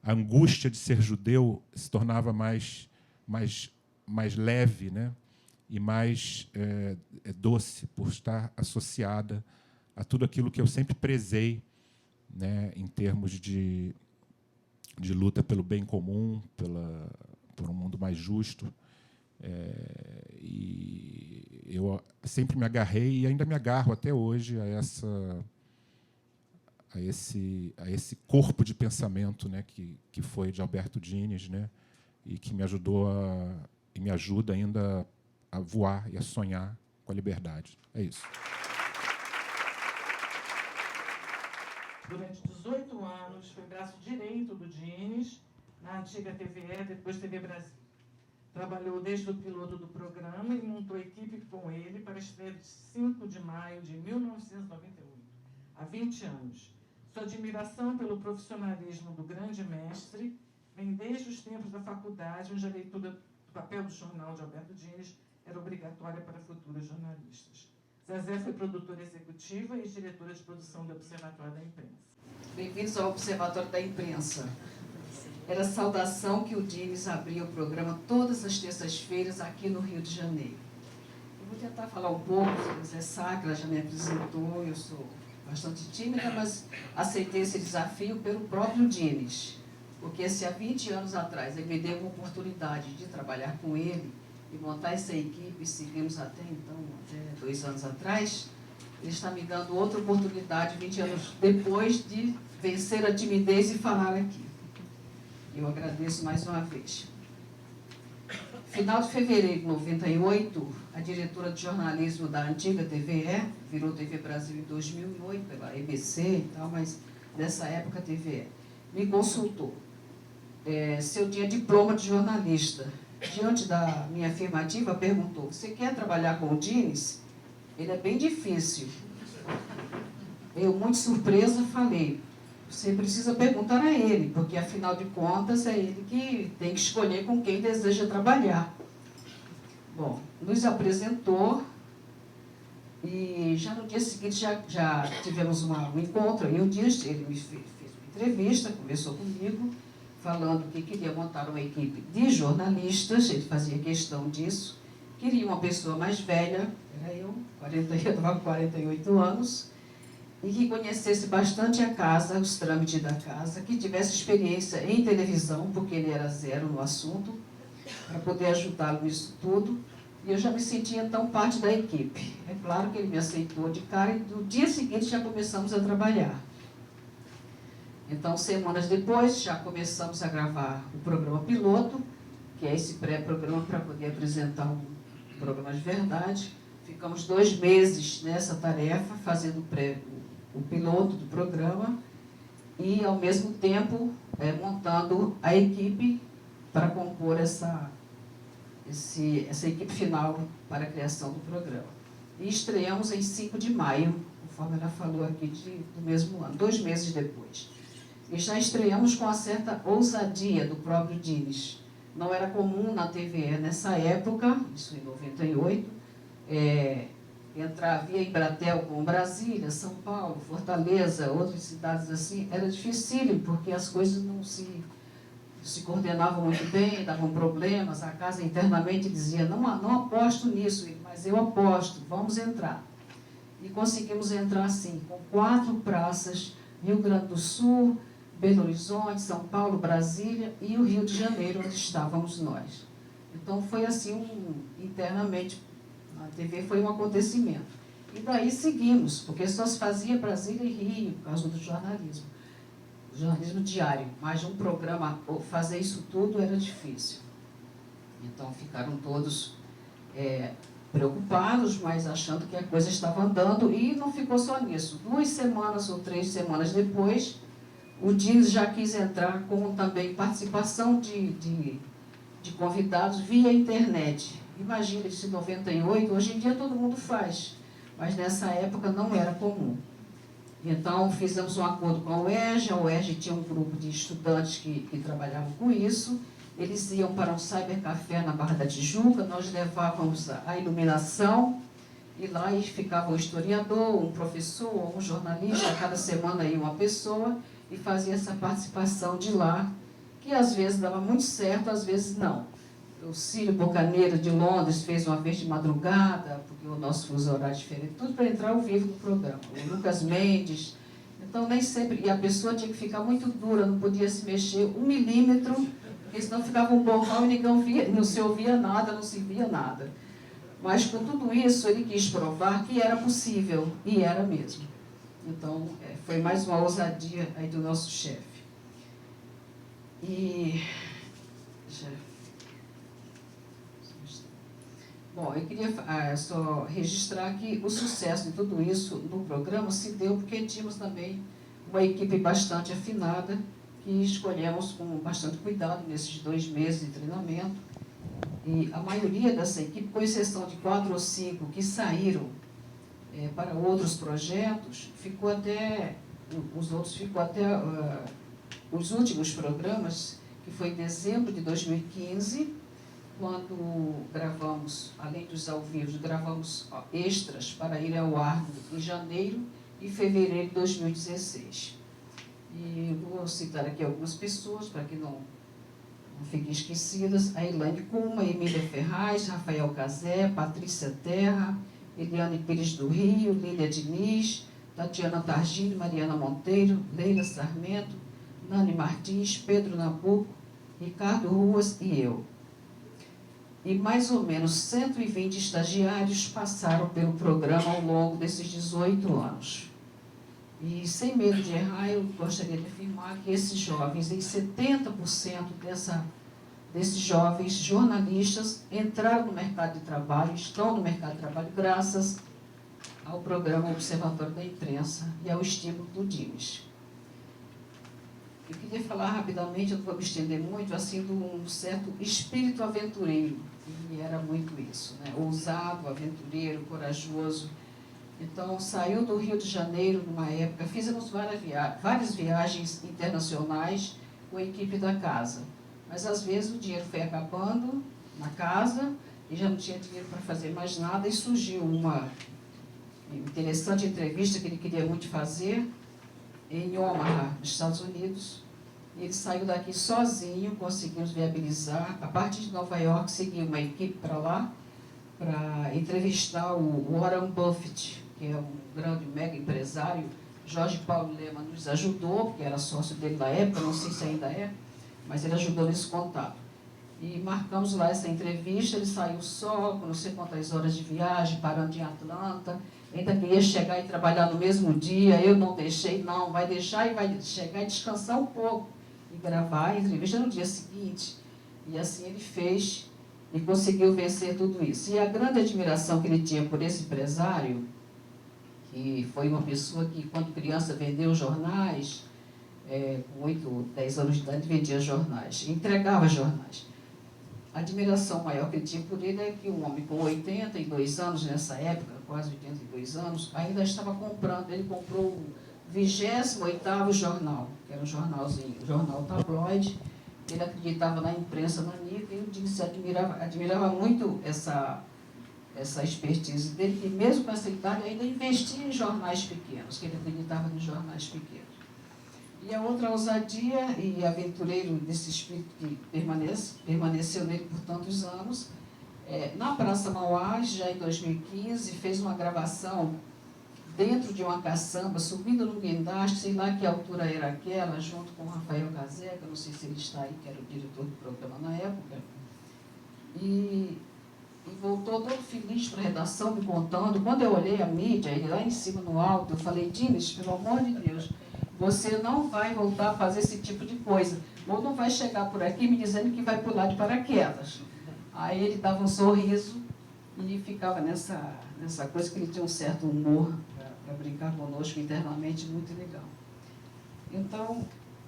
a angústia de ser judeu se tornava mais leve, né? E mais doce, por estar associada a tudo aquilo que eu sempre prezei, né, em termos de luta pelo bem comum, por um mundo mais justo. E eu sempre me agarrei e ainda me agarro até hoje a esse corpo de pensamento, né, que foi de Alberto Dines, né, e que me ajudou e me ajuda ainda a voar e a sonhar com a liberdade. É isso. Durante 18 anos, foi braço direito do Dines, na antiga TVE, depois TV Brasil. Trabalhou desde o piloto do programa e montou equipe com ele para a estreia de 5 de maio de 1998, há 20 anos. Sua admiração pelo profissionalismo do grande mestre vem desde os tempos da faculdade, onde a leitura do papel do jornal de Alberto Dines era obrigatória para futuros jornalistas. Zezé foi produtora executiva e diretora de produção do Observatório da Imprensa. Bem-vindos ao Observatório da Imprensa. Era a saudação que o Dines abria o programa todas as terças-feiras aqui no Rio de Janeiro. Eu vou tentar falar um pouco sobre Zé Sacra, já me apresentou, eu sou bastante tímida, mas aceitei esse desafio pelo próprio Dines, porque se há 20 anos atrás ele me deu uma oportunidade de trabalhar com ele e montar essa equipe, seguimos até 2 anos atrás, Ele está me dando outra oportunidade, 20 anos depois, de vencer a timidez e falar aqui. Eu agradeço mais uma vez. Final de fevereiro de 98, a diretora de jornalismo da antiga TVE, virou TV Brasil em 2008, pela EBC e tal, mas nessa época a TVE, me consultou se eu tinha diploma de jornalista. Diante da minha afirmativa, perguntou: você quer trabalhar com o Dines? Ele é bem difícil. Eu, muito surpresa, falei: você precisa perguntar a ele, porque, afinal de contas, é ele que tem que escolher com quem deseja trabalhar. Bom, nos apresentou e já no dia seguinte já tivemos um encontro. E um dia ele me fez uma entrevista, conversou comigo, falando que queria montar uma equipe de jornalistas, ele fazia questão disso, queria uma pessoa mais velha, era eu estava com 48 anos, e que conhecesse bastante a casa, os trâmites da casa, que tivesse experiência em televisão, porque ele era zero no assunto, para poder ajudá-lo nisso tudo. E eu já me sentia, então, parte da equipe. É claro que ele me aceitou de cara e no dia seguinte já começamos a trabalhar. Então, semanas depois, já começamos a gravar o programa piloto, que é esse pré-programa para poder apresentar um programa de verdade. Ficamos 2 meses nessa tarefa, fazendo o piloto do programa e, ao mesmo tempo, montando a equipe para compor essa equipe final para a criação do programa. E estreamos em 5 de maio, conforme ela falou aqui, do mesmo ano, 2 meses depois. E já estreamos com uma certa ousadia do próprio Dines. Não era comum na TVE nessa época, isso em 98, entrar via Embratel com Brasília, São Paulo, Fortaleza, outras cidades assim, era dificílimo, porque as coisas não se coordenavam muito bem, davam problemas. A casa internamente dizia: não aposto nisso, mas eu aposto, vamos entrar. E conseguimos entrar assim, com 4 praças, Rio Grande do Sul, Belo Horizonte, São Paulo, Brasília e o Rio de Janeiro, onde estávamos nós. Então foi assim, internamente, a TV foi um acontecimento. E daí seguimos, porque só se fazia Brasília e Rio, por causa do jornalismo. O jornalismo diário, mas um programa, fazer isso tudo era difícil. Então ficaram todos preocupados, mas achando que a coisa estava andando, e não ficou só nisso. 2 semanas ou 3 semanas depois, o Dines já quis entrar com também participação de convidados via internet. Imagina, isso em 98, hoje em dia todo mundo faz, mas nessa época não era comum. Então, fizemos um acordo com a UERJ tinha um grupo de estudantes que trabalhavam com isso, eles iam para um cybercafé na Barra da Tijuca, nós levávamos a iluminação, e lá ficava um historiador, um professor, um jornalista, cada semana ia uma pessoa, e fazia essa participação de lá, que às vezes dava muito certo, às vezes não. O Círio Bocaneiro de Londres fez uma vez de madrugada, porque o nosso fuso horário é diferente, tudo para entrar ao vivo no programa. O Lucas Mendes. Então, nem sempre. E a pessoa tinha que ficar muito dura, não podia se mexer 1 milímetro, porque senão ficava um borrão e ninguém não se ouvia nada, não se via nada. Mas, com tudo isso, ele quis provar que era possível, e era mesmo. Então, foi mais uma ousadia aí do nosso chefe. Bom, eu queria só registrar que o sucesso de tudo isso no programa se deu porque tínhamos também uma equipe bastante afinada, que escolhemos com bastante cuidado nesses 2 meses de treinamento. E a maioria dessa equipe, com exceção de 4 ou 5 que saíram para outros projetos, ficou até, os outros ficou até os últimos programas, que foi em dezembro de 2015, quando gravamos, além dos ao vivo, gravamos extras para ir ao ar em janeiro e fevereiro de 2016. E vou citar aqui algumas pessoas, para que não fiquem esquecidas: a Elaine Kuma, Emília Ferraz, Rafael Cazé, Patrícia Terra, Eliane Pires do Rio, Lília Diniz, Tatiana Targini, Mariana Monteiro, Leila Sarmento, Nani Martins, Pedro Nabuco, Ricardo Ruas e eu. e mais ou menos 120 estagiários passaram pelo programa ao longo desses 18 anos. E, sem medo de errar, eu gostaria de afirmar que esses jovens, em 70% desses jovens jornalistas, entraram no mercado de trabalho, estão no mercado de trabalho graças ao programa Observatório da Imprensa e ao estímulo do DIMES. Eu queria falar rapidamente, eu não vou me estender muito, assim, de um certo espírito aventureiro, e era muito isso, né? Ousado, aventureiro, corajoso. Então, saiu do Rio de Janeiro numa época, fizemos várias viagens internacionais com a equipe da casa, mas às vezes o dinheiro foi acabando na casa e já não tinha dinheiro para fazer mais nada, e surgiu uma interessante entrevista que ele queria muito fazer em Omaha, nos Estados Unidos. Ele saiu daqui sozinho, conseguimos viabilizar. A partir de Nova York, seguiu uma equipe para lá, para entrevistar o Warren Buffett, que é um grande, mega empresário. Jorge Paulo Lema nos ajudou, porque era sócio dele na época, não sei se ainda é, mas ele ajudou nesse contato. E marcamos lá essa entrevista, ele saiu só, com não sei quantas horas de viagem, parando em Atlanta. Ainda queria chegar e trabalhar no mesmo dia, eu não deixei, não, vai deixar e vai chegar e descansar um pouco, e gravar a entrevista no dia seguinte. E assim ele fez e conseguiu vencer tudo isso. E a grande admiração que ele tinha por esse empresário, que foi uma pessoa que, quando criança, vendeu jornais, com 8, 10 anos de idade, vendia jornais, entregava jornais. A admiração maior que ele tinha por ele é que um homem com 82 anos, nessa época, quase 82 anos, ainda estava comprando. Ele comprou o 28º jornal, que era um jornalzinho, um jornal tabloide. Ele acreditava na imprensa nanica, e eu disse, admirava muito essa expertise dele, que mesmo com essa idade ainda investia em jornais pequenos, que ele acreditava nos jornais pequenos. E a outra ousadia e aventureiro desse espírito que permaneceu nele por tantos anos, na Praça Mauá, já em 2015, fez uma gravação dentro de uma caçamba, subindo no guindaste, sei lá que altura era aquela, junto com o Rafael Caseca, não sei se ele está aí, que era o diretor do programa na época, e voltou todo feliz para a redação, me contando. Quando eu olhei a mídia, ele lá em cima no alto, eu falei, Dines, pelo amor de Deus, você não vai voltar a fazer esse tipo de coisa, ou não vai chegar por aqui me dizendo que vai pular de paraquedas. Aí ele dava um sorriso e ficava nessa coisa, que ele tinha um certo humor para brincar conosco internamente, muito legal. Então,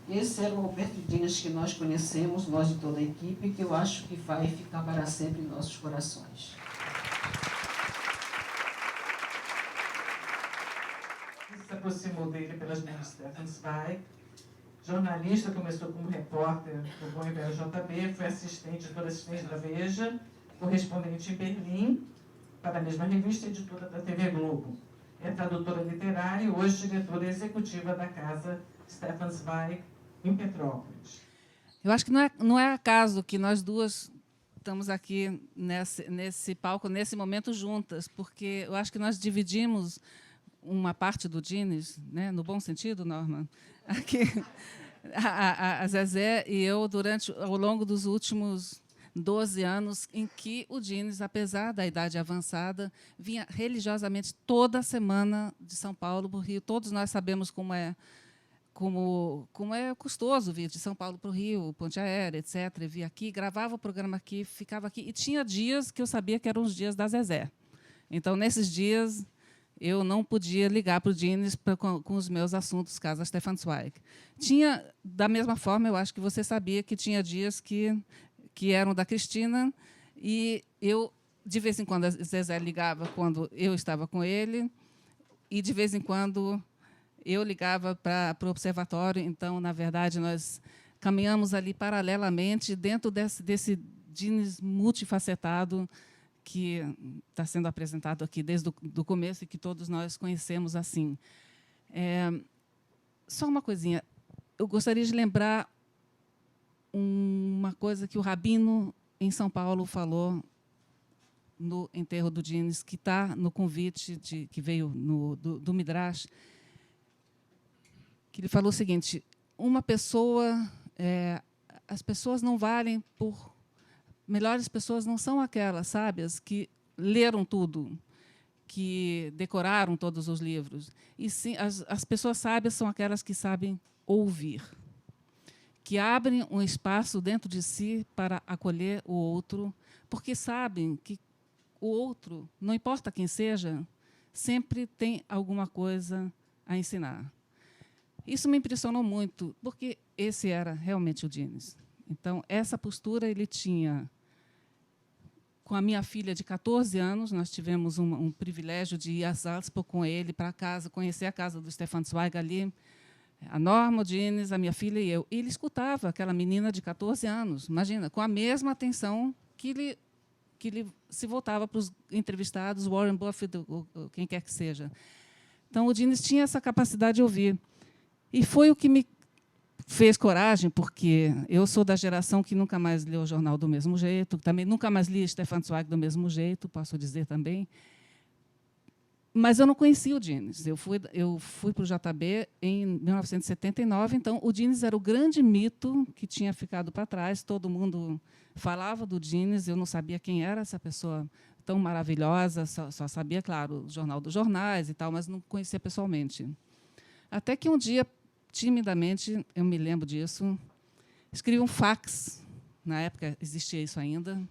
esse era o Roberto Dines que nós conhecemos, nós de toda a equipe, que eu acho que vai ficar para sempre em nossos corações. Se aproximou dele pelas mãos de Stefan Zweig. Jornalista, começou como repórter do Bom e Velho JB, foi editora assistente da Veja, correspondente em Berlim, para a mesma revista, editora da TV Globo. É tradutora literária e hoje diretora executiva da Casa Stefan Zweig, em Petrópolis. Eu acho que não é acaso que nós duas estamos aqui nesse palco, nesse momento, juntas, porque eu acho que nós dividimos uma parte do Dines, né, no bom sentido, Norman, aqui, a Zezé e eu, ao longo dos últimos 12 anos, em que o Dines, apesar da idade avançada, vinha religiosamente toda semana de São Paulo para o Rio. Todos nós sabemos como é custoso vir de São Paulo para o Rio, ponte aérea, etc. E via aqui, gravava o programa aqui, ficava aqui. E tinha dias que eu sabia que eram os dias da Zezé. Então, nesses dias, eu não podia ligar para o Dines com os meus assuntos, Casa Stefan Zweig. Tinha, da mesma forma, eu acho que você sabia que tinha dias que eram da Cristina, e eu, de vez em quando, a Zezé ligava quando eu estava com ele, e, de vez em quando, eu ligava para o observatório. Então, na verdade, nós caminhamos ali paralelamente dentro desse Dines multifacetado que está sendo apresentado aqui desde o começo e que todos nós conhecemos assim. Só uma coisinha. Eu gostaria de lembrar uma coisa que o Rabino, em São Paulo, falou no enterro do Dines, que está no convite que veio do Midrash, que ele falou o seguinte: as pessoas não valem melhores pessoas não são aquelas sábias que leram tudo, que decoraram todos os livros. E sim, as pessoas sábias são aquelas que sabem ouvir, que abrem um espaço dentro de si para acolher o outro, porque sabem que o outro, não importa quem seja, sempre tem alguma coisa a ensinar. Isso me impressionou muito, porque esse era realmente o Dines. Então, essa postura ele tinha. Com a minha filha de 14 anos, nós tivemos um privilégio de ir a Salzburg com ele para casa, conhecer a casa do Stefan Zweig ali, a Norma, o Dines, a minha filha e eu. E ele escutava aquela menina de 14 anos, imagina, com a mesma atenção que ele se voltava para os entrevistados, Warren Buffett, ou quem quer que seja. Então, o Dines tinha essa capacidade de ouvir. E foi o que me fez coragem, porque eu sou da geração que nunca mais leu o jornal do mesmo jeito, também nunca mais li Stefan Zweig do mesmo jeito, posso dizer também. Mas eu não conhecia o Dines. Eu fui para o JB em 1979, então o Dines era o grande mito que tinha ficado para trás. Todo mundo falava do Dines, eu não sabia quem era essa pessoa tão maravilhosa, só sabia, claro, o jornal dos jornais e tal, mas não conhecia pessoalmente. Até que um dia, timidamente, eu me lembro disso, escrevi um fax, na época existia isso ainda,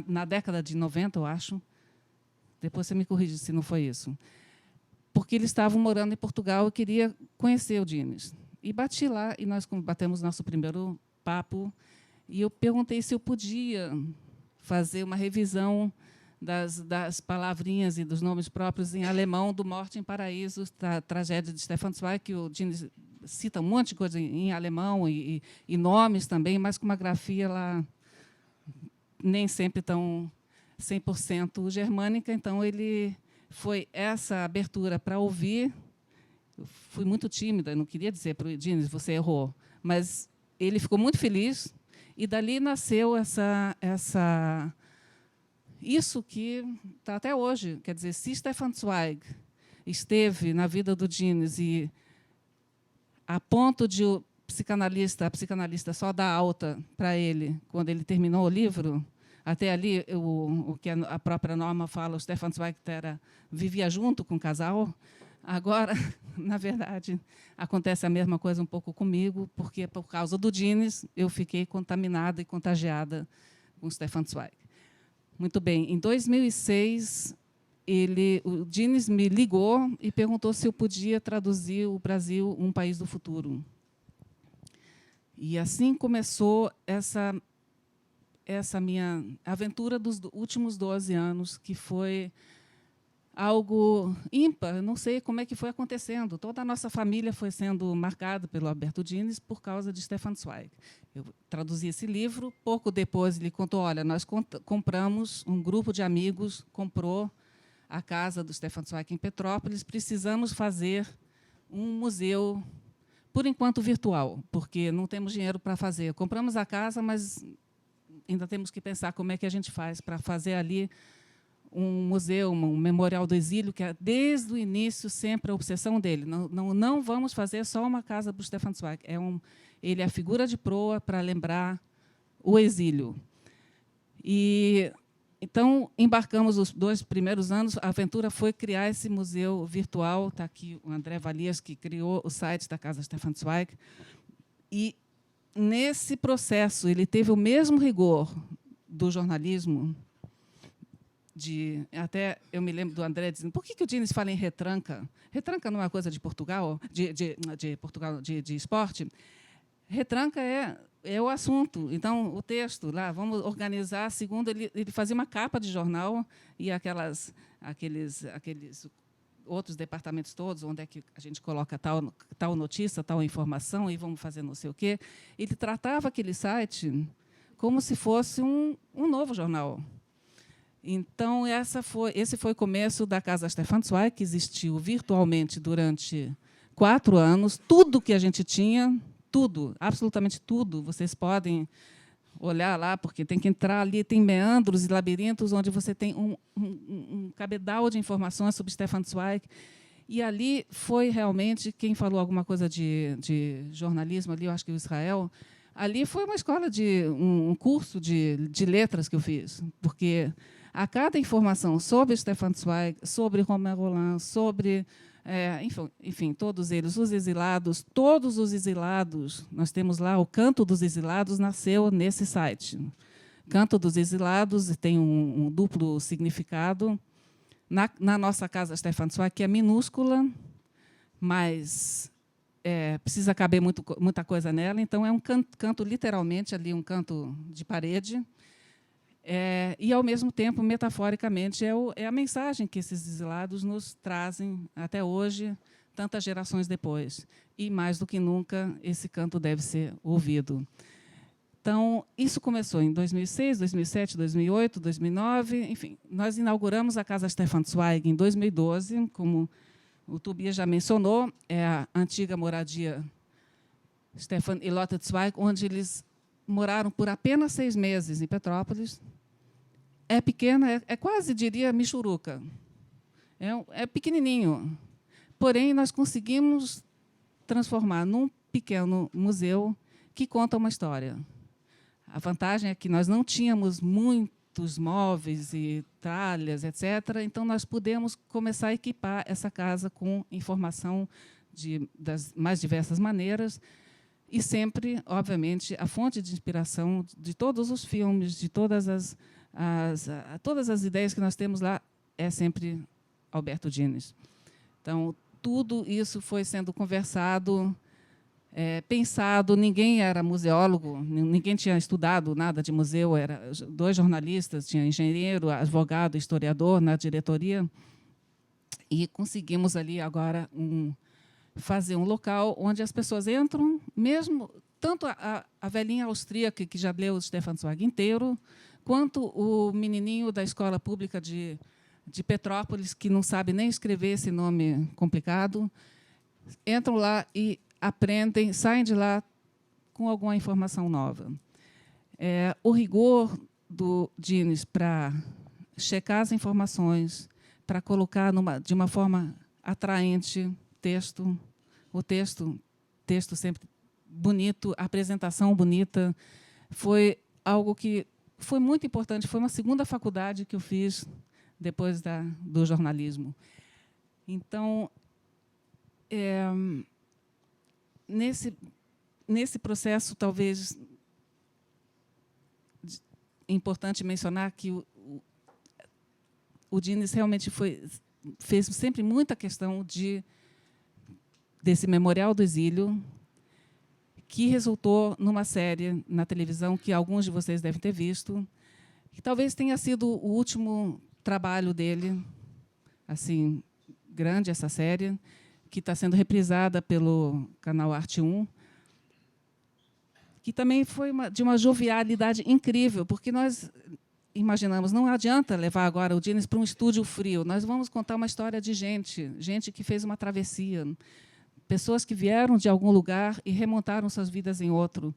na década de 90, eu acho, depois você me corrige se não foi isso, porque eles estavam morando em Portugal e queria conhecer o Dines. E bati lá, e nós batemos nosso primeiro papo, e eu perguntei se eu podia fazer uma revisão das palavrinhas e dos nomes próprios em alemão do Morte em Paraíso, da tragédia de Stefan Zweig, que o Dines cita um monte de coisa em alemão e nomes também, mas com uma grafia lá nem sempre tão 100% germânica. Então, ele foi essa abertura para ouvir. Eu fui muito tímida, não queria dizer para o Dines, você errou, mas ele ficou muito feliz, e dali nasceu isso que está até hoje. Quer dizer, se Stefan Zweig esteve na vida do Dines e a ponto de a psicanalista só dar alta para ele quando ele terminou o livro, até ali o que a própria Norma fala, o Stefan Zweig vivia junto com o casal. Agora, na verdade, acontece a mesma coisa um pouco comigo, porque, por causa do Dines, eu fiquei contaminada e contagiada com o Stefan Zweig. Muito bem. Em 2006, o Dines me ligou e perguntou se eu podia traduzir o Brasil, um país do futuro. E assim começou essa minha aventura dos últimos 12 anos, que foi algo ímpar. Não sei como é que foi acontecendo. Toda a nossa família foi sendo marcada pelo Alberto Dines por causa de Stefan Zweig. Eu traduzi esse livro. Pouco depois, ele contou, olha, nós compramos, um grupo de amigos comprou a casa do Stefan Zweig em Petrópolis, precisamos fazer um museu, por enquanto virtual, porque não temos dinheiro para fazer. Compramos a casa, mas ainda temos que pensar como é que a gente faz para fazer ali um museu, um memorial do exílio, que é, desde o início, sempre a obsessão dele. Não vamos fazer só uma casa para o Stefan Zweig. Ele é a figura de proa para lembrar o exílio. E então, embarcamos os 2 primeiros anos. A aventura foi criar esse museu virtual. Está aqui o André Valias, que criou o site da Casa Stefan Zweig. E, nesse processo, ele teve o mesmo rigor do jornalismo. Até eu me lembro do André dizendo, por que o Dines fala em retranca? Retranca não é uma coisa de Portugal, de esporte. Retranca é o assunto. Então, o texto, lá, vamos organizar. Segundo, ele fazia uma capa de jornal e aqueles outros departamentos todos, onde é que a gente coloca tal notícia, tal informação, e vamos fazer não sei o quê. Ele tratava aquele site como se fosse um novo jornal. Então, esse foi o começo da Casa Stefan Zweig, que existiu virtualmente durante 4 anos. Tudo que a gente tinha, tudo, absolutamente tudo, vocês podem olhar lá, porque tem que entrar ali, tem meandros e labirintos, onde você tem um cabedal de informações sobre Stefan Zweig. E ali foi realmente, quem falou alguma coisa de jornalismo ali, eu acho que o Israel, Ali foi uma escola um curso de letras que eu fiz, porque a cada informação sobre Stefan Zweig, sobre Romain Rolland, sobre, enfim, todos eles, os exilados, todos os exilados, nós temos lá o Canto dos Exilados, nasceu nesse site. Canto dos Exilados tem um duplo significado. Na nossa casa Stefan Zweig, que é minúscula, mas precisa caber muita coisa nela, então é um canto literalmente ali, um canto de parede, e, ao mesmo tempo, metaforicamente, é a mensagem que esses exilados nos trazem até hoje, tantas gerações depois. E, mais do que nunca, esse canto deve ser ouvido. Então, isso começou em 2006, 2007, 2008, 2009. Enfim, nós inauguramos a Casa Stefan Zweig em 2012, como o Tobias já mencionou, é a antiga moradia Stefan e Lotte Zweig, onde eles moraram por apenas 6 meses em Petrópolis. É pequena, quase, diria, Michuruca. É pequenininho. Porém, nós conseguimos transformar num pequeno museu que conta uma história. A vantagem é que nós não tínhamos muitos móveis e tralhas, etc. Então, nós pudemos começar a equipar essa casa com informação das mais diversas maneiras, e sempre, obviamente, a fonte de inspiração de todos os filmes, de todas as ideias que nós temos lá, é sempre Alberto Dines. Então, tudo isso foi sendo conversado, pensado. Ninguém era museólogo, ninguém tinha estudado nada de museu, eram 2 jornalistas, tinha engenheiro, advogado, historiador na diretoria, e conseguimos ali agora fazer um local onde as pessoas entram, mesmo tanto a velhinha austríaca que já leu o Stefan Zweig inteiro, quanto o menininho da escola pública de Petrópolis, que não sabe nem escrever esse nome complicado, entram lá e aprendem, saem de lá com alguma informação nova. O rigor do Dines para checar as informações, para colocar de uma forma atraente o texto sempre bonito, a apresentação bonita, foi algo que foi muito importante. Foi uma segunda faculdade que eu fiz depois do jornalismo. Então, nesse processo, talvez é importante mencionar que o Dines realmente fez sempre muita questão desse Memorial do Exílio, que resultou numa série na televisão que alguns de vocês devem ter visto, que talvez tenha sido o último trabalho dele, assim, grande, essa série, que está sendo reprisada pelo canal Arte 1, que também foi de uma jovialidade incrível, porque nós imaginamos, não adianta levar agora o Dines para um estúdio frio, nós vamos contar uma história de gente que fez uma travessia, pessoas que vieram de algum lugar e remontaram suas vidas em outro.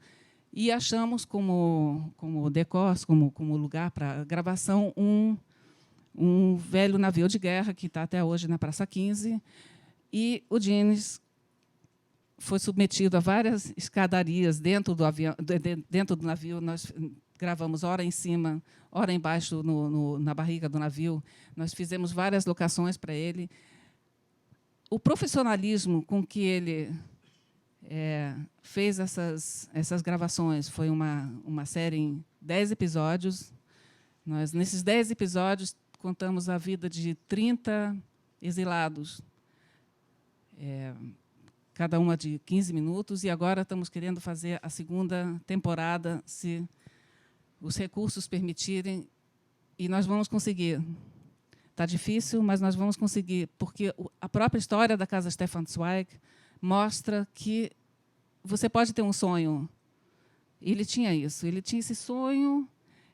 E achamos como decor, como lugar para gravação, um velho navio de guerra que está até hoje na Praça 15. E o Dines foi submetido a várias escadarias dentro do navio. Nós gravamos hora em cima, hora embaixo na barriga do navio. Nós fizemos várias locações para ele. O profissionalismo com que ele fez essas gravações foi uma série em 10 episódios. Nesses 10 episódios, contamos a vida de 30 exilados, cada uma de 15 minutos, e agora estamos querendo fazer a segunda temporada, se os recursos permitirem, e nós vamos conseguir. Está difícil, mas nós vamos conseguir, porque a própria história da Casa Stefan Zweig mostra que você pode ter um sonho. Ele tinha isso, ele tinha esse sonho,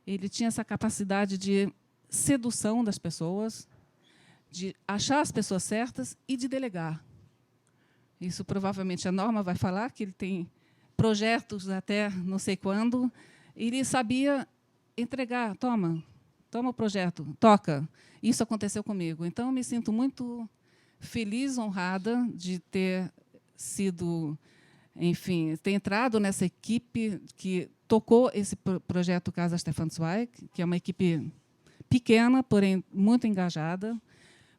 ele tinha essa capacidade de sedução das pessoas, de achar as pessoas certas e de delegar. Isso provavelmente a Norma vai falar, que ele tem projetos até não sei quando, e ele sabia entregar, toma o projeto, toca. Isso aconteceu comigo. Então, eu me sinto muito feliz, honrada de ter sido enfim, ter entrado nessa equipe que tocou esse projeto Casa Stefan Zweig, que é uma equipe pequena, porém muito engajada.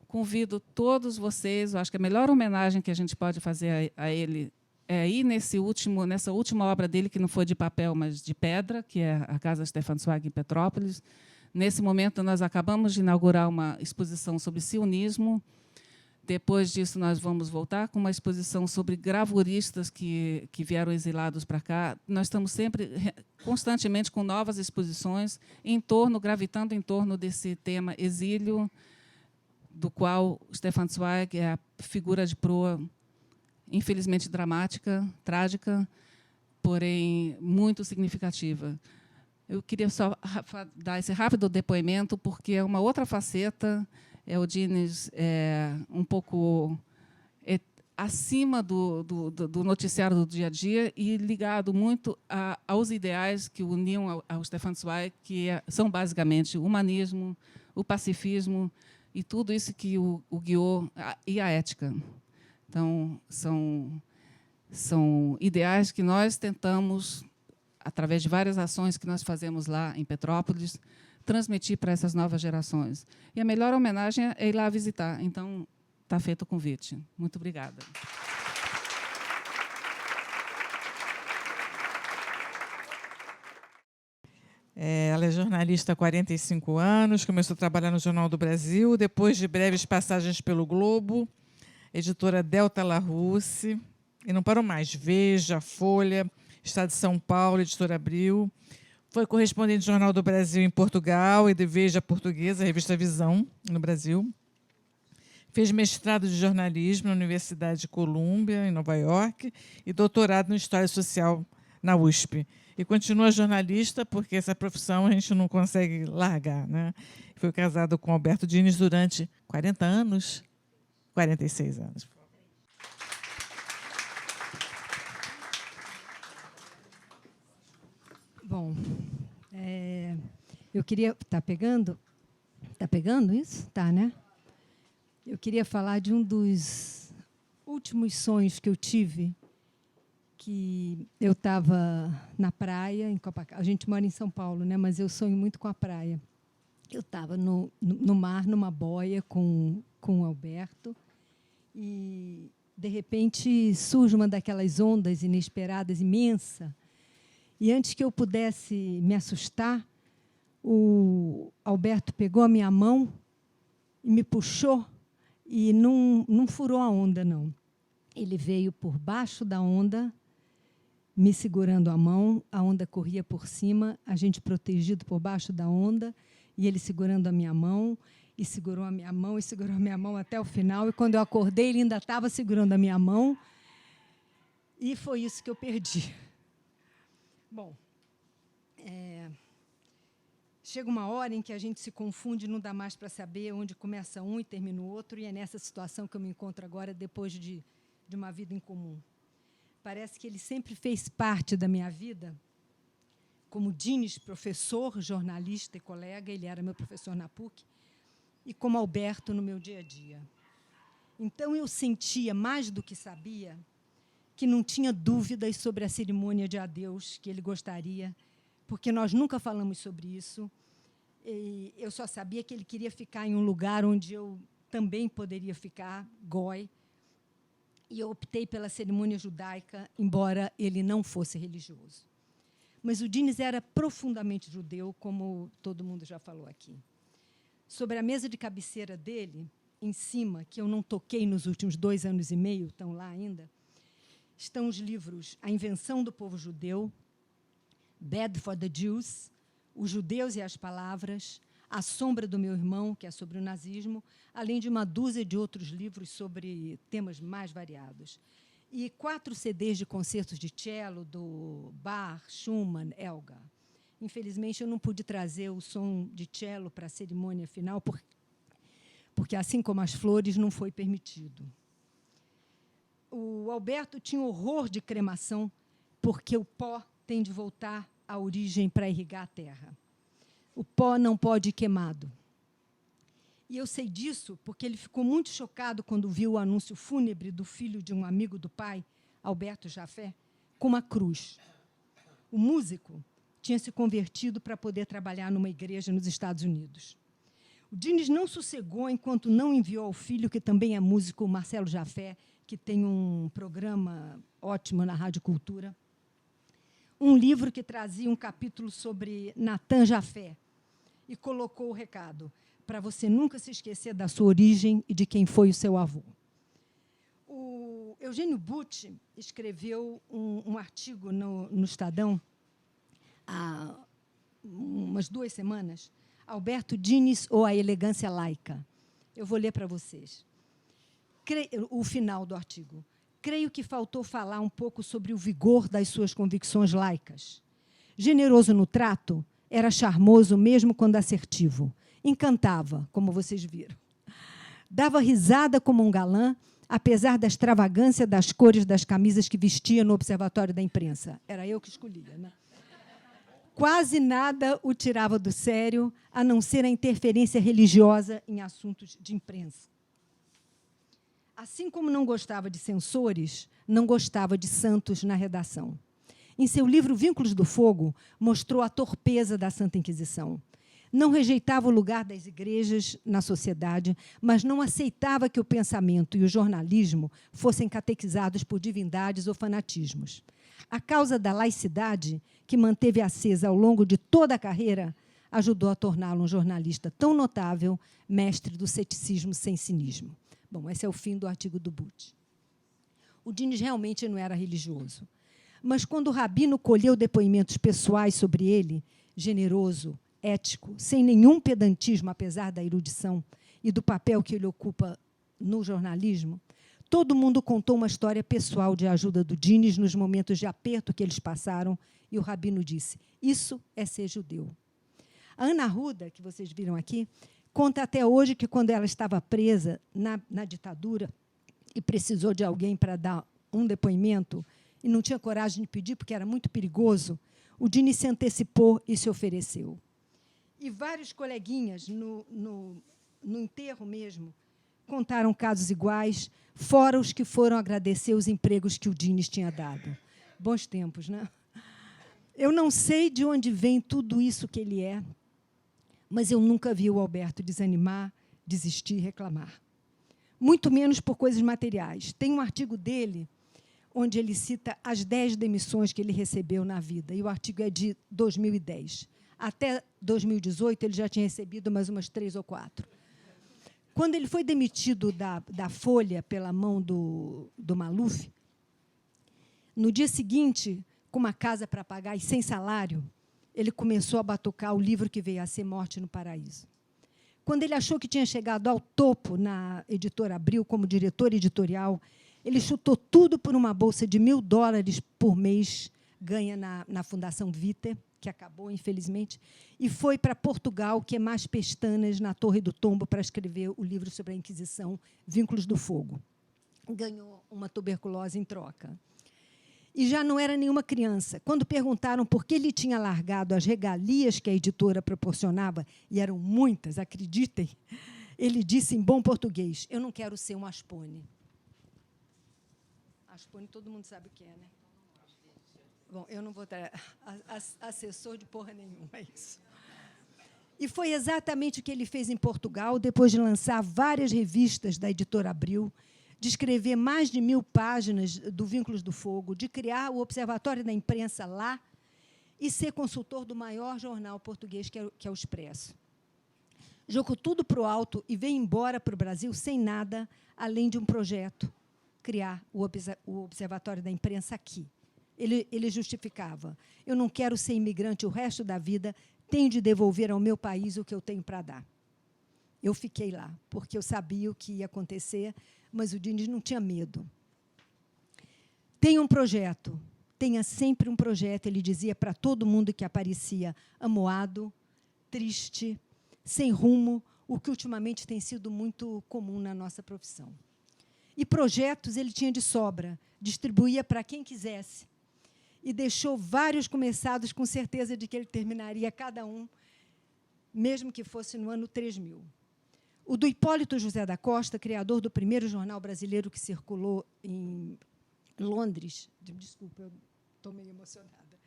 Convido todos vocês, eu acho que a melhor homenagem que a gente pode fazer a ele é ir nessa última obra dele, que não foi de papel, mas de pedra, que é a Casa Stefan Zweig em Petrópolis. Nesse momento, nós acabamos de inaugurar uma exposição sobre sionismo. Depois disso, nós vamos voltar com uma exposição sobre gravuristas que vieram exilados para cá. Nós estamos sempre, constantemente, com novas exposições, gravitando em torno desse tema exílio, do qual Stefan Zweig é a figura de proa, infelizmente dramática, trágica, porém muito significativa. Eu queria só dar esse rápido depoimento, porque é uma outra faceta, o Dines um pouco acima do noticiário do dia a dia e ligado muito aos ideais que uniam ao Stefan Zweig, que são basicamente o humanismo, o pacifismo e tudo isso que o guiou, e a ética. Então, são ideais que nós tentamos, através de várias ações que nós fazemos lá em Petrópolis, transmitir para essas novas gerações. E a melhor homenagem é ir lá visitar. Então, está feito o convite. Muito obrigada. Ela é jornalista há 45 anos, começou a trabalhar no Jornal do Brasil, depois de breves passagens pelo Globo, editora Delta Larousse, e não parou mais. Veja, Folha, Estado de São Paulo, editora Abril. Foi correspondente do Jornal do Brasil em Portugal e de Veja Portuguesa, revista Visão, no Brasil. Fez mestrado de jornalismo na Universidade de Colômbia, em Nova York, e doutorado em História Social na USP. E continua jornalista, porque essa profissão a gente não consegue largar, né? Foi casado com Alberto Dines durante 40 anos, 46 anos. Bom, eu queria... Está pegando? Está pegando isso? Tá, né? Eu queria falar de um dos últimos sonhos que eu tive, que eu estava na praia, em Copacabana. A gente mora em São Paulo, né? Mas eu sonho muito com a praia. Eu estava no mar, numa boia, com o Alberto, e, de repente, surge uma daquelas ondas inesperadas, imensa. E, antes que eu pudesse me assustar, o Alberto pegou a minha mão e me puxou, e não furou a onda, não. Ele veio por baixo da onda, me segurando a mão, a onda corria por cima, a gente protegido por baixo da onda, e ele segurando a minha mão, e segurou a minha mão, e segurou a minha mão até o final, e, quando eu acordei, ele ainda estava segurando a minha mão, e foi isso que eu perdi. Bom, chega uma hora em que a gente se confunde, não dá mais para saber onde começa um e termina o outro, e é nessa situação que eu me encontro agora, depois de uma vida em comum. Parece que ele sempre fez parte da minha vida, como Dines, professor, jornalista e colega, ele era meu professor na PUC, e como Alberto no meu dia a dia. Então, eu sentia, mais do que sabia, que não tinha dúvidas sobre a cerimônia de adeus que ele gostaria, porque nós nunca falamos sobre isso. E eu só sabia que ele queria ficar em um lugar onde eu também poderia ficar, Goi, e eu optei pela cerimônia judaica, embora ele não fosse religioso. Mas o Dines era profundamente judeu, como todo mundo já falou aqui. Sobre a mesa de cabeceira dele, em cima, que eu não toquei nos últimos 2 anos e meio, estão lá ainda, estão os livros A Invenção do Povo Judeu, Bad for the Jews, Os Judeus e as Palavras, A Sombra do Meu Irmão, que é sobre o nazismo, além de uma dúzia de outros livros sobre temas mais variados. E 4 CDs de concertos de cello do Bach, Schumann, Elgar. Infelizmente, eu não pude trazer o som de cello para a cerimônia final, porque, assim como as flores, não foi permitido. O Alberto tinha horror de cremação, porque o pó tem de voltar à origem para irrigar a terra. O pó não pode ir queimado. E eu sei disso porque ele ficou muito chocado quando viu o anúncio fúnebre do filho de um amigo do pai, Alberto Jafé, com uma cruz. O músico tinha se convertido para poder trabalhar numa igreja nos Estados Unidos. O Dines não sossegou enquanto não enviou ao filho, que também é músico, o Marcelo Jafé, que tem um programa ótimo na Rádio Cultura, um livro que trazia um capítulo sobre Natan Jafé, e colocou o recado: para você nunca se esquecer da sua origem e de quem foi o seu avô. O Eugênio Butti escreveu um artigo no Estadão, há umas 2 semanas, Alberto Dines ou a elegância laica. Eu vou ler para vocês. O final do artigo. Creio que faltou falar um pouco sobre o vigor das suas convicções laicas. Generoso no trato, era charmoso mesmo quando assertivo. Encantava, como vocês viram. Dava risada como um galã, apesar da extravagância das cores das camisas que vestia no Observatório da Imprensa. Era eu que escolhia, né? Quase nada o tirava do sério, a não ser a interferência religiosa em assuntos de imprensa. Assim como não gostava de censores, não gostava de santos na redação. Em seu livro Vínculos do Fogo, mostrou a torpeza da Santa Inquisição. Não rejeitava o lugar das igrejas na sociedade, mas não aceitava que o pensamento e o jornalismo fossem catequizados por divindades ou fanatismos. A causa da laicidade, que manteve acesa ao longo de toda a carreira, ajudou a torná-lo um jornalista tão notável, mestre do ceticismo sem cinismo. Bom, esse é o fim do artigo do Butti. O Dines realmente não era religioso. Mas, quando o rabino colheu depoimentos pessoais sobre ele, generoso, ético, sem nenhum pedantismo, apesar da erudição, e do papel que ele ocupa no jornalismo, todo mundo contou uma história pessoal de ajuda do Dines nos momentos de aperto que eles passaram, e o rabino disse: isso é ser judeu. A Ana Arruda, que vocês viram aqui, conta até hoje que, quando ela estava presa na ditadura e precisou de alguém para dar um depoimento, e não tinha coragem de pedir, porque era muito perigoso, o Dines se antecipou e se ofereceu. E vários coleguinhas, no enterro mesmo, contaram casos iguais, fora os que foram agradecer os empregos que o Dines tinha dado. Bons tempos, né? Eu não sei de onde vem tudo isso que ele é, mas eu nunca vi o Alberto desanimar, desistir, reclamar. Muito menos por coisas materiais. Tem um artigo dele onde ele cita as 10 demissões que ele recebeu na vida, e o artigo é de 2010. Até 2018, ele já tinha recebido mais umas 3 ou 4. Quando ele foi demitido da Folha pela mão do Maluf, no dia seguinte, com uma casa para pagar e sem salário, ele começou a batucar o livro que veio a ser Morte no Paraíso. Quando ele achou que tinha chegado ao topo na Editora Abril como diretor editorial, ele chutou tudo por uma bolsa de $1.000 por mês, ganha na Fundação Viter, que acabou, infelizmente, e foi para Portugal, queimar as pestanas na Torre do Tombo para escrever o livro sobre a Inquisição, Vínculos do Fogo. Ganhou uma tuberculose em troca. E já não era nenhuma criança. Quando perguntaram por que ele tinha largado as regalias que a editora proporcionava, e eram muitas, acreditem, ele disse em bom português: eu não quero ser um Aspone. Aspone, todo mundo sabe o que é, né? Bom, eu não vou ter assessor de porra nenhuma, é isso. E foi exatamente o que ele fez em Portugal, depois de lançar várias revistas da Editora Abril, de escrever mais de 1000 páginas do Vínculos do Fogo, de criar o Observatório da Imprensa lá e ser consultor do maior jornal português, que é o Expresso. Jogou tudo para o alto e veio embora para o Brasil sem nada, além de um projeto, criar o Observatório da Imprensa aqui. Ele justificava: eu não quero ser imigrante o resto da vida, tenho de devolver ao meu país o que eu tenho para dar. Eu fiquei lá, porque eu sabia o que ia acontecer, mas o Dines não tinha medo. Tenha um projeto, tenha sempre um projeto, ele dizia para todo mundo que aparecia amuado, triste, sem rumo, o que ultimamente tem sido muito comum na nossa profissão. E projetos ele tinha de sobra, distribuía para quem quisesse, e deixou vários começados com certeza de que ele terminaria cada um, mesmo que fosse no ano 3000. O do Hipólito José da Costa, criador do primeiro jornal brasileiro que circulou em Londres, desculpa, estou meio emocionada.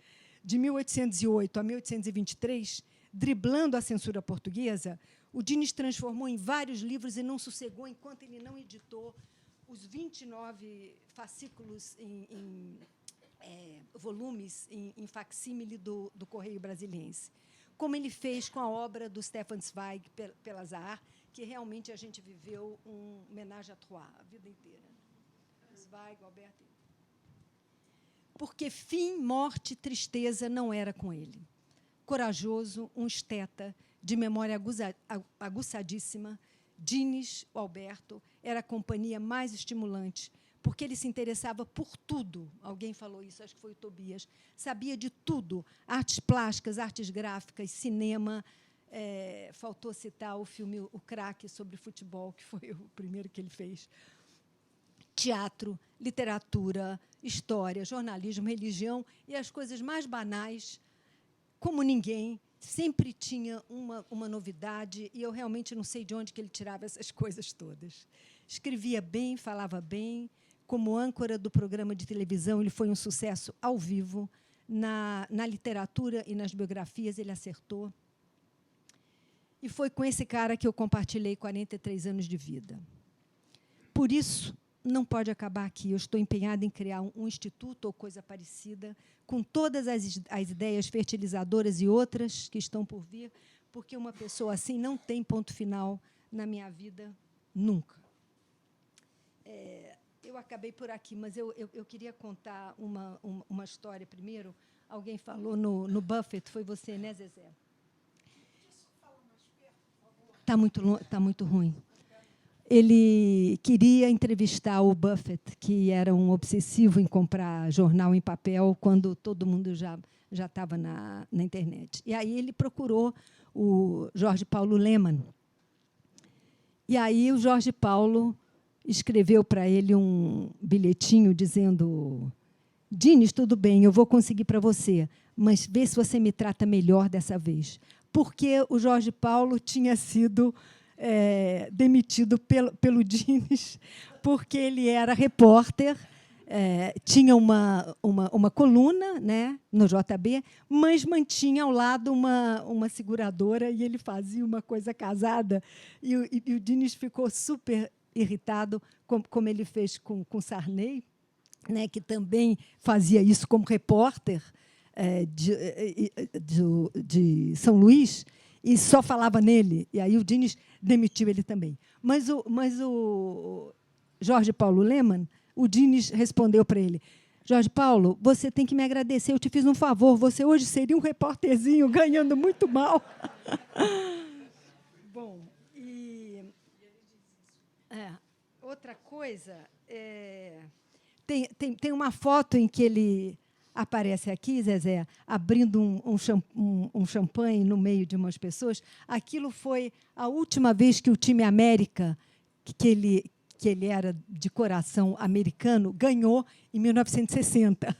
De 1808 a 1823, driblando a censura portuguesa, o Dines transformou em vários livros e não sossegou enquanto ele não editou os 29 fascículos em volumes em facsímile do Correio Brasiliense. Como ele fez com a obra do Stefan Zweig, Pelazar, que realmente a gente viveu um ménage à trois a vida inteira. Zweig, Alberto. Porque fim, morte, tristeza não era com ele. Corajoso, um esteta, de memória aguçadíssima, Dines, o Alberto, era a companhia mais estimulante, porque ele se interessava por tudo. Alguém falou isso, acho que foi o Tobias. Sabia de tudo, artes plásticas, artes gráficas, cinema. Faltou citar o filme O Craque, sobre futebol, que foi o primeiro que ele fez. Teatro, literatura, história, jornalismo, religião e as coisas mais banais, como ninguém. Sempre tinha uma novidade, e eu realmente não sei de onde que ele tirava essas coisas todas. Escrevia bem, falava bem. Como âncora do programa de televisão, ele foi um sucesso ao vivo. Na literatura e nas biografias, ele acertou. E foi com esse cara que eu compartilhei 43 anos de vida. Por isso, não pode acabar aqui. Eu estou empenhada em criar um instituto ou coisa parecida, com todas as ideias fertilizadoras e outras que estão por vir, porque uma pessoa assim não tem ponto final na minha vida, nunca. Eu acabei por aqui, mas eu queria contar uma história primeiro. Alguém falou no Buffett, foi você, né, Zezé? Está muito ruim. Ele queria entrevistar o Buffett, que era um obsessivo em comprar jornal em papel, quando todo mundo já estava na internet. E aí ele procurou o Jorge Paulo Lemann. E aí o Jorge Paulo escreveu para ele um bilhetinho dizendo: Dines, tudo bem, eu vou conseguir para você, mas vê se você me trata melhor dessa vez. Porque o Jorge Paulo tinha sido demitido pelo Dines, porque ele era repórter, tinha uma coluna, né, no JB, mas mantinha ao lado uma seguradora, e ele fazia uma coisa casada. E o Dines ficou super irritado, como ele fez com Sarney, né, que também fazia isso como repórter de São Luís, e só falava nele. E aí o Dines demitiu ele também. Mas o Jorge Paulo Lemann, o Dines respondeu para ele: Jorge Paulo, você tem que me agradecer, eu te fiz um favor, você hoje seria um repórterzinho ganhando muito mal. Bom, outra coisa, tem uma foto em que ele aparece aqui, Zezé, abrindo um champanhe no meio de umas pessoas. Aquilo foi a última vez que o time América, que ele era de coração americano, ganhou em 1960.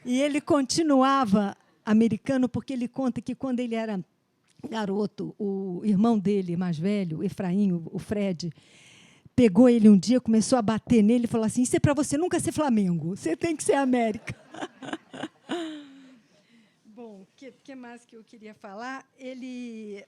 E ele continuava americano, porque ele conta que, quando ele era garoto, o irmão dele, mais velho, Efraim, o Fred, pegou ele um dia, começou a bater nele e falou assim: isso é para você nunca ser Flamengo, você tem que ser América. Bom, o que mais que eu queria falar? Ele